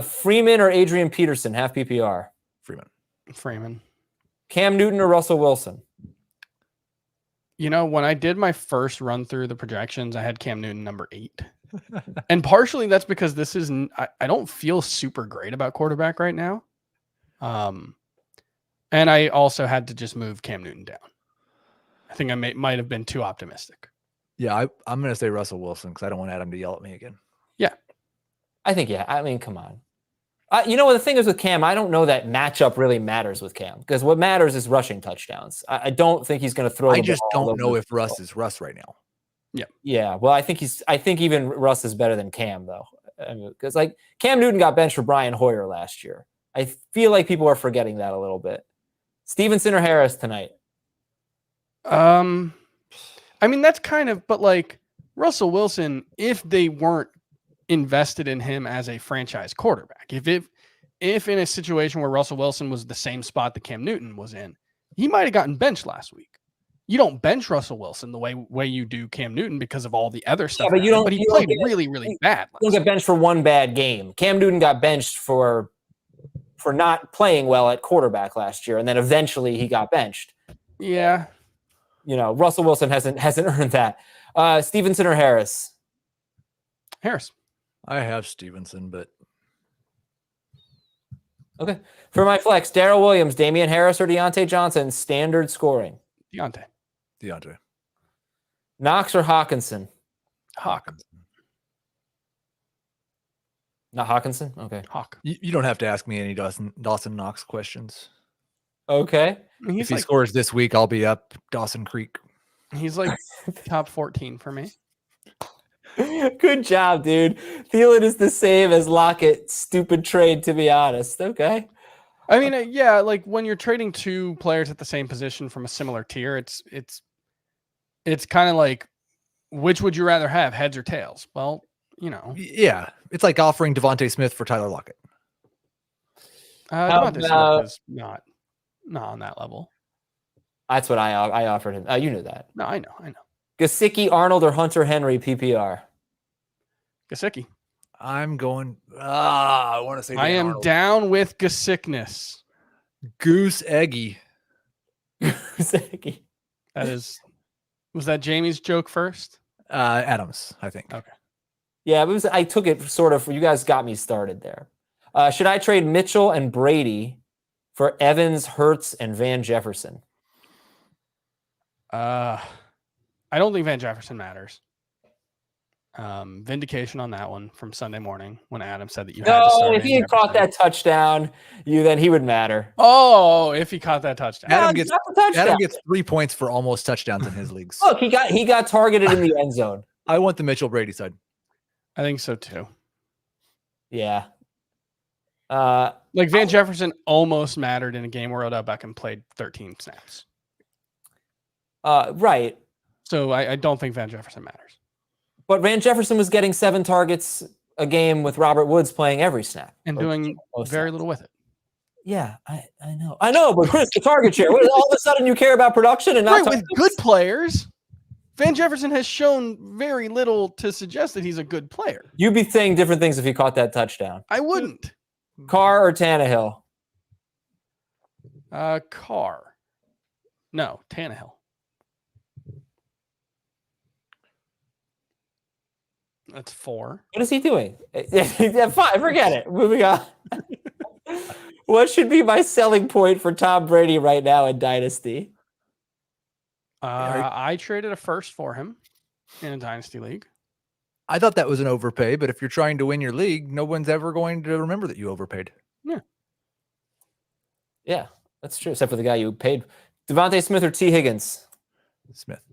Freeman or Adrian Peterson, half PPR? Freeman. Cam Newton or Russell Wilson? When I did my first run through the projections, I had Cam Newton number 8. And partially that's because I don't feel super great about quarterback right now. And I also had to just move Cam Newton down. I think I might have been too optimistic. Yeah, I'm going to say Russell Wilson because I don't want Adam to yell at me again. Yeah. I think, yeah. I mean, come on. The thing is with Cam, I don't know that matchup really matters with Cam because what matters is rushing touchdowns. I don't think he's going to throw. I just don't know if Russ is Russ right now. Yeah. Yeah. Well, I think even Russ is better than Cam though, because like Cam Newton got benched for Brian Hoyer last year. I feel like people are forgetting that a little bit. Stevenson or Harris tonight? I mean that's but like Russell Wilson, if they weren't invested in him as a franchise quarterback. If in a situation where Russell Wilson was the same spot that Cam Newton was in, he might have gotten benched last week. You don't bench Russell Wilson the way you do Cam Newton because of all the other stuff. Yeah, but he played really, really bad. You don't get benched for one bad game. Cam Newton got benched for not playing well at quarterback last year, and then eventually he got benched. Yeah. Russell Wilson hasn't earned that. Stevenson or Harris? Harris. I have Stevenson, but Okay. For my flex, Darrell Williams, Damian Harris, or Deontay Johnson, standard scoring. Deontay. Knox or Hawkinson? Hawk. Not Hawkinson? Okay. Hawk. You don't have to ask me any Dawson Knox questions. Okay. He's If he scores this week, I'll be up Dawson Creek. He's like top 14 for me. Good job, dude. Thielen is the same as Lockett. Stupid trade, to be honest. Okay. I mean, yeah, like when you're trading two players at the same position from a similar tier, it's kind of like, which would you rather have, heads or tails? Well, Yeah, it's like offering Devontae Smith for Tyler Lockett. Devontae Smith is not on that level. That's what I offered him. You knew that. No, I know. Gesicki, Arnold, or Hunter Henry, PPR? Gesicki. I'm going. I want to say. I am Arnold. down with Gesickness. Goose Eggy. Gesicki. Was that Jamie's joke first? Adams, I think. Okay. Yeah, I took it sort of. You guys got me started there. Should I trade Mitchell and Brady for Evans, Hurts, and Van Jefferson? I don't think Van Jefferson matters. Vindication on that one from Sunday morning when Adam said that you had to start if he had caught that touchdown, then he would matter. Oh, if he caught that touchdown. Adam gets 3 points for almost touchdowns in his leagues. Look, he got targeted in the end zone. I want the Mitchell Brady side. I think so too. Yeah. Like Van Jefferson almost mattered in a game where Odell Beckham played 13 snaps. Right. So I don't think Van Jefferson matters. But Van Jefferson was getting 7 targets a game with Robert Woods playing every snap. And doing very little with it. Yeah, I know. But Chris, the target share. All of a sudden you care about production and not with good players. Van Jefferson has shown very little to suggest that he's a good player. You'd be saying different things if he caught that touchdown. I wouldn't. Carr or Tannehill? Carr. No, Tannehill. That's 4. What is he doing? Fine, forget it. Moving on. What should be my selling point for Tom Brady right now in Dynasty? I traded a first for him in a Dynasty league. I thought that was an overpay, but if you're trying to win your league, no one's ever going to remember that you overpaid. Yeah, that's true, except for the guy you paid. Devontae Smith or T. Higgins? Smith.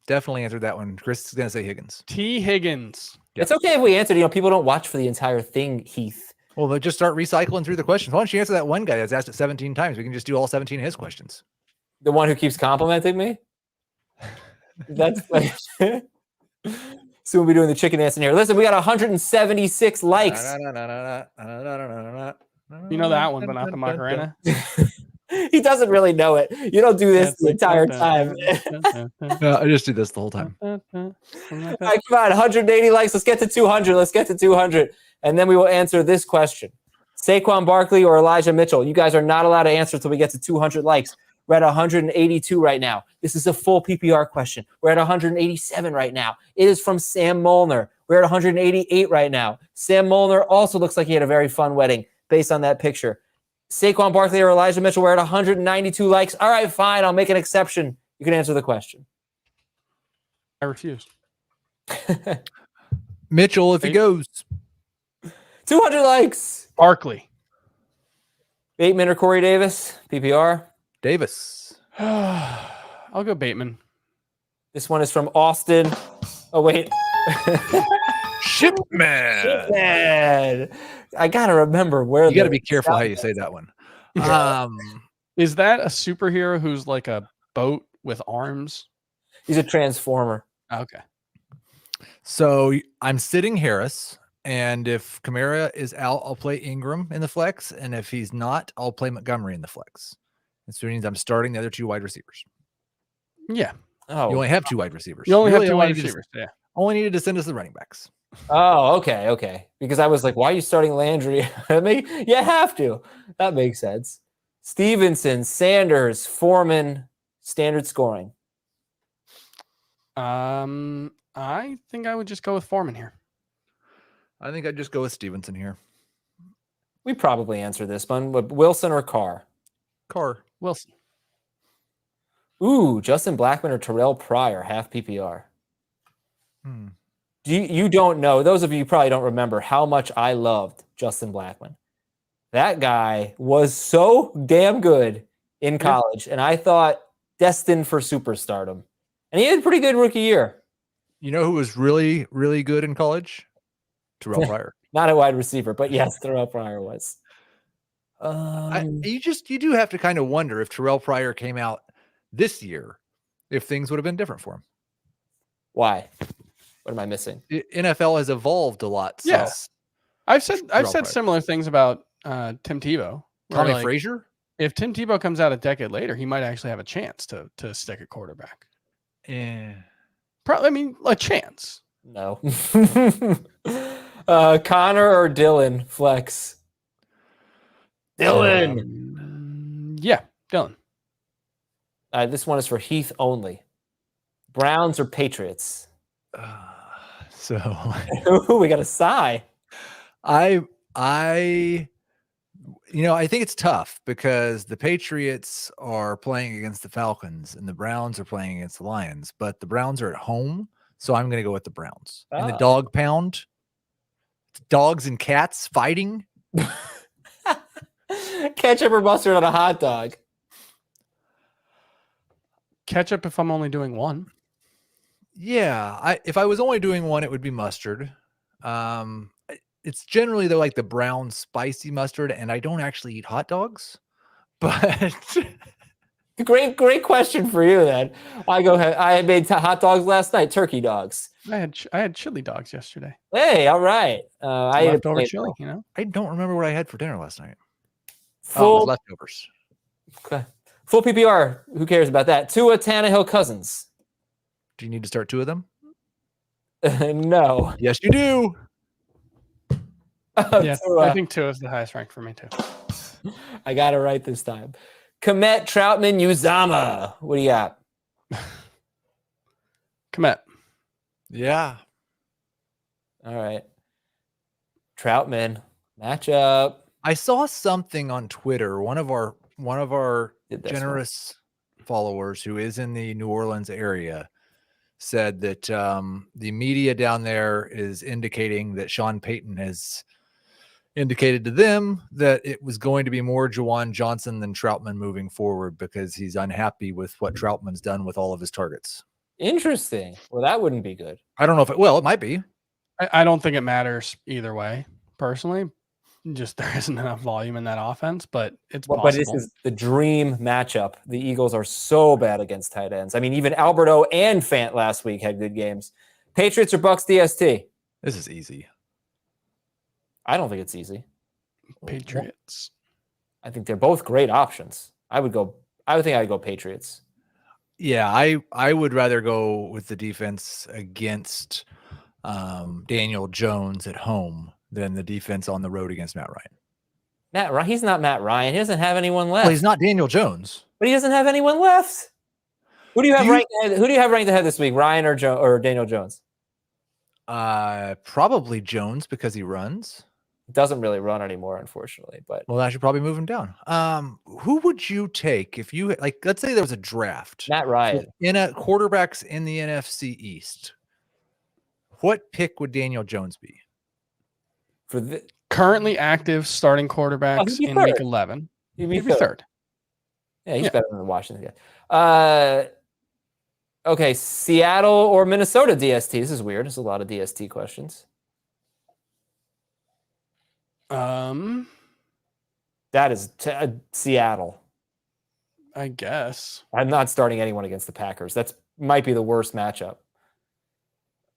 Definitely answered that one. Chris is going to say Higgins. T. Higgins. It's okay if we answered. People don't watch for the entire thing, Heath. Well, they'll just start recycling through the questions. Why don't you answer that one guy that's asked it 17 times? We can just do all 17 of his questions. The one who keeps complimenting me? That's like... So we'll be doing the chicken dance in here. Listen, we got 176 likes. You know that one, but not the Macarena. He doesn't really know it. You don't do this the entire time. No, I just do this the whole time. All right, come on, 180 likes. Let's get to 200. Let's get to 200. And then we will answer this question. Saquon Barkley or Elijah Mitchell? You guys are not allowed to answer until we get to 200 likes. We're at 182 right now. This is a full PPR question. We're at 187 right now. It is from Sam Molnar. We're at 188 right now. Sam Molnar also looks like he had a very fun wedding based on that picture. Saquon Barkley or Elijah Mitchell, we're at 192 likes. All right, fine. I'll make an exception. You can answer the question. I refuse. Mitchell, if he goes. 200 likes. Barkley. Bateman or Corey Davis? PPR. Davis. I'll go Bateman. This one is from Austin. Oh, wait. Shipman. Man. I got to remember where you got to be careful how you say that one. Is that a superhero who's like a boat with arms? He's a transformer. Okay. So I'm sitting Harris, and if Kamara is out, I'll play Ingram in the flex, and if he's not, I'll play Montgomery in the flex. And so it means I'm starting the other 2 wide receivers. Yeah. Oh, you only have 2 wide receivers. You only really have 2 wide receivers. Yeah. Only needed to send us the running backs. Oh, okay. Because I was like, why are you starting Landry? You have to. That makes sense. Stevenson, Sanders, Foreman, standard scoring. I think I would just go with Foreman here. I think I'd just go with Stevenson here. We probably answer this one, but Wilson or Carr? Carr. Wilson. Ooh, Justin Blackmon or Terrell Pryor, half PPR. You don't know, those of you probably don't remember how much I loved Justin Blackmon. That guy was so damn good in college, and I thought destined for superstardom. And he had a pretty good rookie year. You know who was really, really good in college? Terrell Pryor. Not a wide receiver, but yes, Terrell Pryor was. You do have to kind of wonder if Terrell Pryor came out this year, if things would have been different for him. Why? What am I missing? The NFL has evolved a lot. Yes. I've said Pryor. similar things about Tim Tebow. Tommy like, Frazier? If Tim Tebow comes out a decade later, he might actually have a chance to stick at quarterback. Yeah. Probably, I mean, a chance. No. Connor or Dylan flex? Dylan. Yeah, Dylan. This one is for Heath only. Browns or Patriots? So Ooh, we got a sigh. I think it's tough because the Patriots are playing against the Falcons and the Browns are playing against the Lions, but the Browns are at home. So I'm going to go with the Browns. In the dog pound, dogs and cats fighting. Ketchup or mustard on a hot dog? Ketchup if I'm only doing one. Yeah. If I was only doing one, it would be mustard. It's generally though like the brown spicy mustard, and I don't actually eat hot dogs, but great question for you then. I made hot dogs last night, turkey dogs. I had chili dogs yesterday. Hey, all right. I ate Leftover chili, you know. I don't remember what I had for dinner last night. Full leftovers. Okay. Full PPR. Who cares about that? Tua, Tannehill, Cousins. Do you need to start two of them? No. Yes, you do. Yeah, I think Tua is the highest rank for me too. I got it right this time. Komet, Troutman, Uzama. What do you got? Komet. Yeah. All right. Troutman matchup. I saw something on Twitter. One of our generous followers who is in the New Orleans area said that the media down there is indicating that Sean Payton has indicated to them that it was going to be more Juwan Johnson than Troutman moving forward because he's unhappy with what Troutman's done with all of his targets. Interesting. Well, that wouldn't be good. I don't know if it might be. I don't think it matters either way, personally. Just there isn't enough volume in that offense, but it's possible. But this is the dream matchup. The Eagles are so bad against tight ends. I mean, even Alberto and Fant last week had good games. Patriots or Bucks DST? This is easy. I don't think it's easy. Patriots. I think they're both great options. I would think I'd go Patriots. Yeah, I would rather go with the defense against Daniel Jones at home than the defense on the road against Matt Ryan. He's not Matt Ryan. He doesn't have anyone left. Well, he's not Daniel Jones. But he doesn't have anyone left. Who do you have ranked ahead this week? Ryan or Daniel Jones? Probably Jones because he runs. Doesn't really run anymore, unfortunately. But I should probably move him down. Who would you take if you let's say there was a draft? Matt Ryan. In a quarterbacks in the NFC East. What pick would Daniel Jones be? For the currently active starting quarterbacks in week 11. He'd be third. Yeah, he's better than the Washington guy. Okay, Seattle or Minnesota DST? This is weird. There's a lot of DST questions. That is Seattle. I guess. I'm not starting anyone against the Packers. That's might be the worst matchup.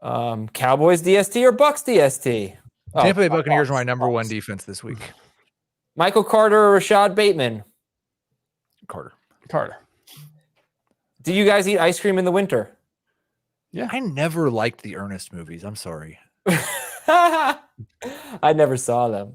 Cowboys DST or Bucks DST? Tampa Bay Buccaneers are my number one defense this week. Michael Carter or Rashad Bateman? Carter. Do you guys eat ice cream in the winter? Yeah. I never liked the Ernest movies. I'm sorry. I never saw them.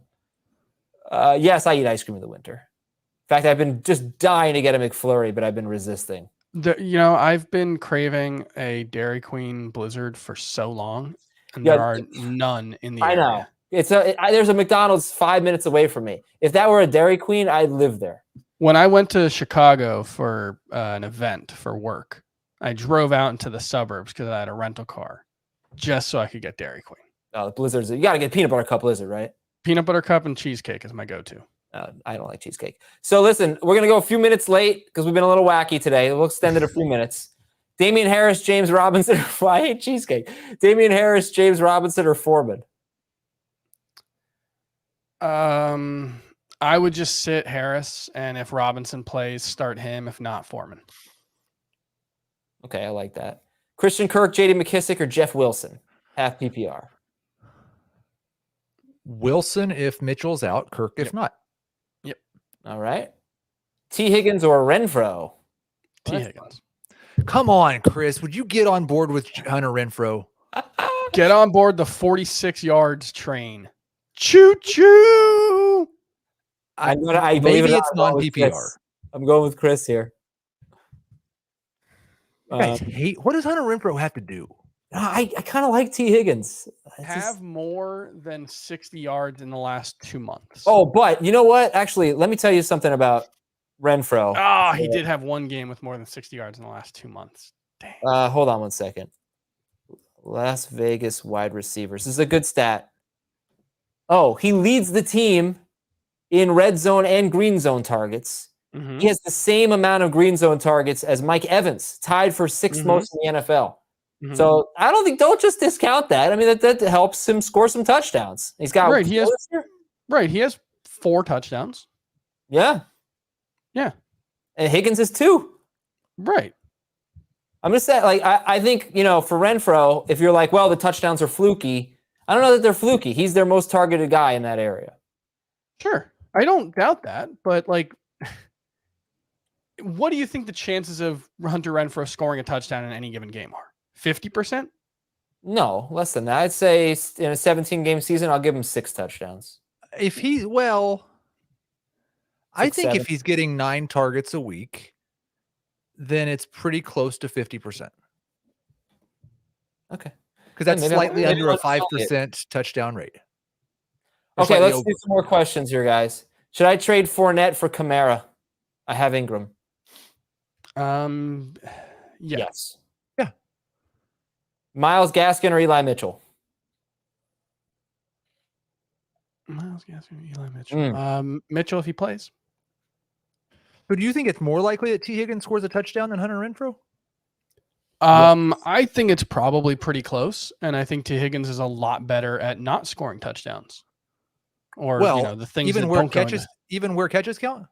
Yes, I eat ice cream in the winter. In fact, I've been just dying to get a McFlurry, but I've been resisting. I've been craving a Dairy Queen Blizzard for so long, and Yeah, there are none in the I area. know. There's a McDonald's 5 minutes away from me. If that were a Dairy Queen, I'd live there. When I went to Chicago for an event for work, I drove out into the suburbs because I had a rental car just so I could get Dairy Queen. Oh, the Blizzards. You got to get peanut butter cup Blizzard, right? Peanut butter cup and cheesecake is my go-to. I don't like cheesecake. So listen, we're going to go a few minutes late because we've been a little wacky today. We'll extend it a few minutes. Damian Harris, James Robinson. I hate cheesecake. Damian Harris, James Robinson, or Foreman? I would just sit Harris, and if Robinson plays, start him. If not, Foreman. Okay, I like that. Christian Kirk, J.D. McKissick, or Jeff Wilson? Half PPR. Wilson if Mitchell's out, Kirk if not. Yep. All right. T. Higgins or Renfro? T. Higgins. Come on, Chris. Would you get on board with Hunter Renfro? Get on board the 46 yards train. Choo choo. I believe Maybe it it's non-PPR. I'm going with Chris here. Guys hate. What does Hunter Renfro have to do? I kind of like T. Higgins. Have more than 60 yards in the last 2 months. Oh, but you know what? Actually, let me tell you something about Renfro. Oh, he did have one game with more than 60 yards in the last 2 months. Dang. Hold on one second. Las Vegas wide receivers. This is a good stat. Oh, he leads the team in red zone and green zone targets. Mm-hmm. He has the same amount of green zone targets as Mike Evans, tied for sixth most in the NFL. Mm-hmm. So don't just discount that. I mean, that helps him score some touchdowns. He's got right. He has 4 touchdowns. Yeah. And Higgins is 2. Right. I'm just saying, like, I think, for Renfro, if you're like, well, the touchdowns are fluky, I don't know that they're fluky. He's their most targeted guy in that area. Sure. I don't doubt that. But, like, what do you think the chances of Hunter Renfro scoring a touchdown in any given game are? 50%? No, less than that. I'd say in a 17-game season, I'll give him 6 touchdowns. I think 7. If he's getting 9 targets a week, then it's pretty close to 50%. Okay. Because that's slightly under a 5% touchdown rate. Okay, let's do some more questions here, guys. Should I trade Fournette for Kamara? I have Ingram. Yes. Yeah. Myles Gaskin or Eli Mitchell? Myles Gaskin or Eli Mitchell? Mitchell if he plays. So do you think it's more likely that T. Higgins scores a touchdown than Hunter Renfro? I think it's probably pretty close, and I think T. Higgins is a lot better at not scoring touchdowns. Or the things even that where don't catches, even where catches count.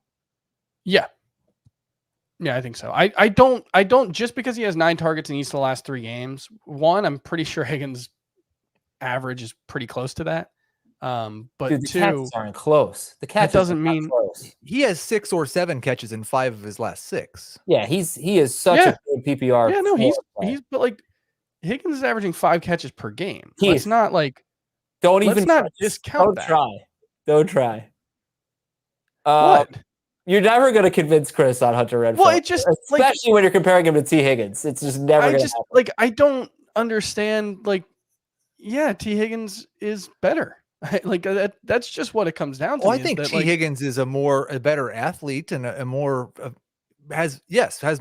Yeah, I think so. I don't just because he has 9 targets in each of the last 3 games. One, I'm pretty sure Higgins' average is pretty close to that. But dude, the 2 catches aren't close. The catches doesn't mean close. He has 6 or 7 catches in 5 of his last 6. Yeah, he is such a good PPR. Yeah, no, he's but like Higgins is averaging 5 catches per game. It's not like let's not discount that. Don't try. What? You're never going to convince Chris on Hunter Renfro. Well, it just especially when you're comparing him to T. Higgins. It's just never going to happen. I don't understand. T. Higgins is better. That's just what it comes down to. Well, I think T. Higgins is a better athlete and a more has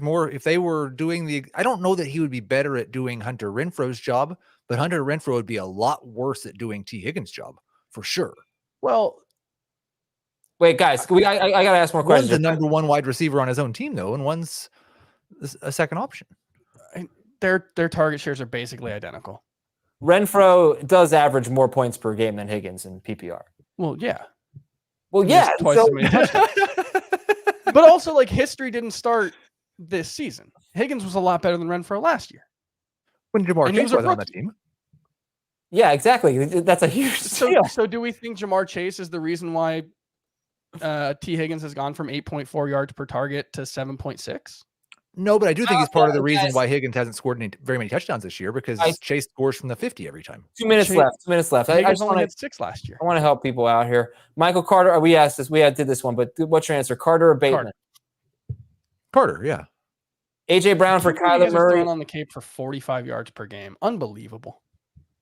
more. If they were doing I don't know that he would be better at doing Hunter Renfro's job, but Hunter Renfro would be a lot worse at doing T. Higgins' job for sure. Well, wait, guys, I got to ask more questions. One's the number 1 wide receiver on his own team, though, and one's a second option. Their target shares are basically identical. Renfro does average more points per game than Higgins in PPR. Well, yeah. Twice as many touchdowns. But also, history didn't start this season. Higgins was a lot better than Renfro last year. When Jamar Chase was on the team. Yeah, exactly. That's a huge deal. So do we think Jamar Chase is the reason why T. Higgins has gone from 8.4 yards per target to 7.6? No, but I do think he's part of the reason why Higgins hasn't scored very many touchdowns this year because Chase scores from the 50 every time. 2 minutes left. 2 minutes left. Higgins only had 6 last year. I want to help people out here. Michael Carter, we asked this. We did this one, but what's your answer? Carter or Bateman? Carter, yeah. AJ Brown for You Kyler guys are Murray. throwing on the Cape for 45 yards per game. Unbelievable.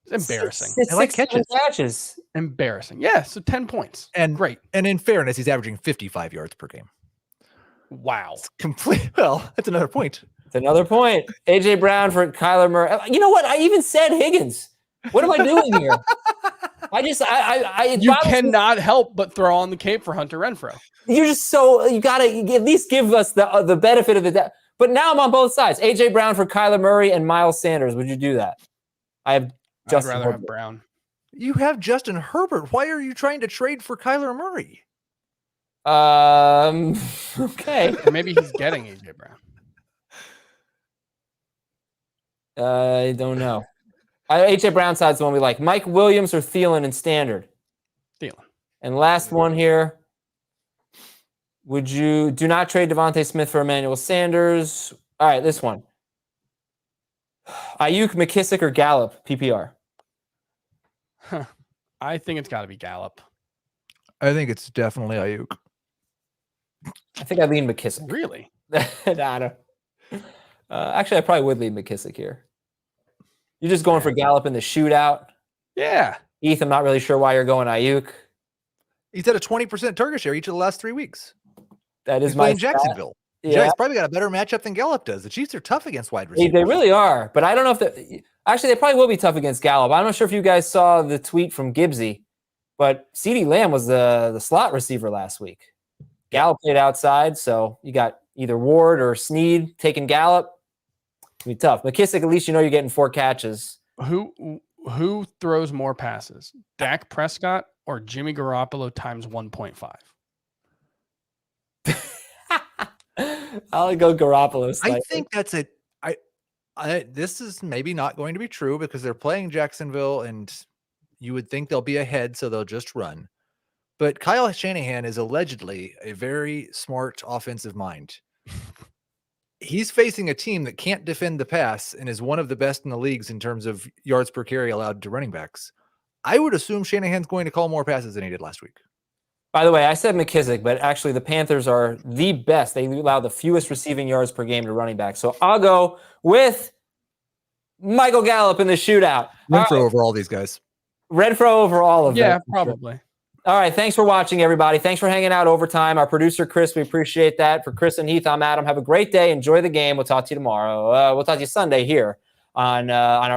It's embarrassing. It's I like 6 7 catches. catches. Embarrassing. Yeah, so 10 points. And Great. And in fairness, he's averaging 55 yards per game. Wow. It's complete. Well, that's another point. It's another point. AJ Brown for Kyler Murray. You know what? I even said Higgins. What am I doing here? You cannot help but throw on the Cape for Hunter Renfrow. You're just so, you gotta at least give us the benefit of the doubt. But now I'm on both sides. AJ Brown for Kyler Murray and Miles Sanders. Would you do that? I have Justin I'd rather Herbert. have Brown. You have Justin Herbert. Why are you trying to trade for Kyler Murray? Okay. Or maybe he's getting AJ Brown. I don't know. AJ Brown side's the one we like. Mike Williams or Thielen in standard? Thielen. And last one here. Would you do not trade Devontae Smith for Emmanuel Sanders? All right, this one. Ayuk, McKissick, or Gallup, PPR? I think it's got to be Gallup. I think it's definitely Ayuk. I think I lean McKissick. Really? I don't. Actually, I probably would lean McKissick here. You're just going for Gallup in the shootout. Yeah. Heath, I'm not really sure why you're going Ayuk. He's at a 20% target share each of the last 3 weeks. That is He's my playing stat. Jacksonville. Yeah, Jack's probably got a better matchup than Gallup does. The Chiefs are tough against wide receivers. they really are. But I don't know if actually they probably will be tough against Gallup. I'm not sure if you guys saw the tweet from Gibbsy, but CeeDee Lamb was the slot receiver last week. Gallup played outside, so you got either Ward or Snead taking Gallup. It'll be tough. McKissick, at least you know you're getting 4 catches. Who throws more passes? Dak Prescott or Jimmy Garoppolo times 1.5? I'll go Garoppolo. I Slightly. think that's it. This is maybe not going to be true because they're playing Jacksonville and you would think they'll be ahead, so they'll just run. But Kyle Shanahan is allegedly a very smart offensive mind. He's facing a team that can't defend the pass and is one of the best in the leagues in terms of yards per carry allowed to running backs. I would assume Shanahan's going to call more passes than he did last week. By the way, I said McKissick, but actually the Panthers are the best. They allow the fewest receiving yards per game to running back. So I'll go with Michael Gallup in the shootout. Renfrow over all these guys. Renfrow over all of them. Yeah, probably. All right. Thanks for watching, everybody. Thanks for hanging out overtime. Our producer, Chris, we appreciate that. For Chris and Heath, I'm Adam. Have a great day. Enjoy the game. We'll talk to you tomorrow. We'll talk to you Sunday here on our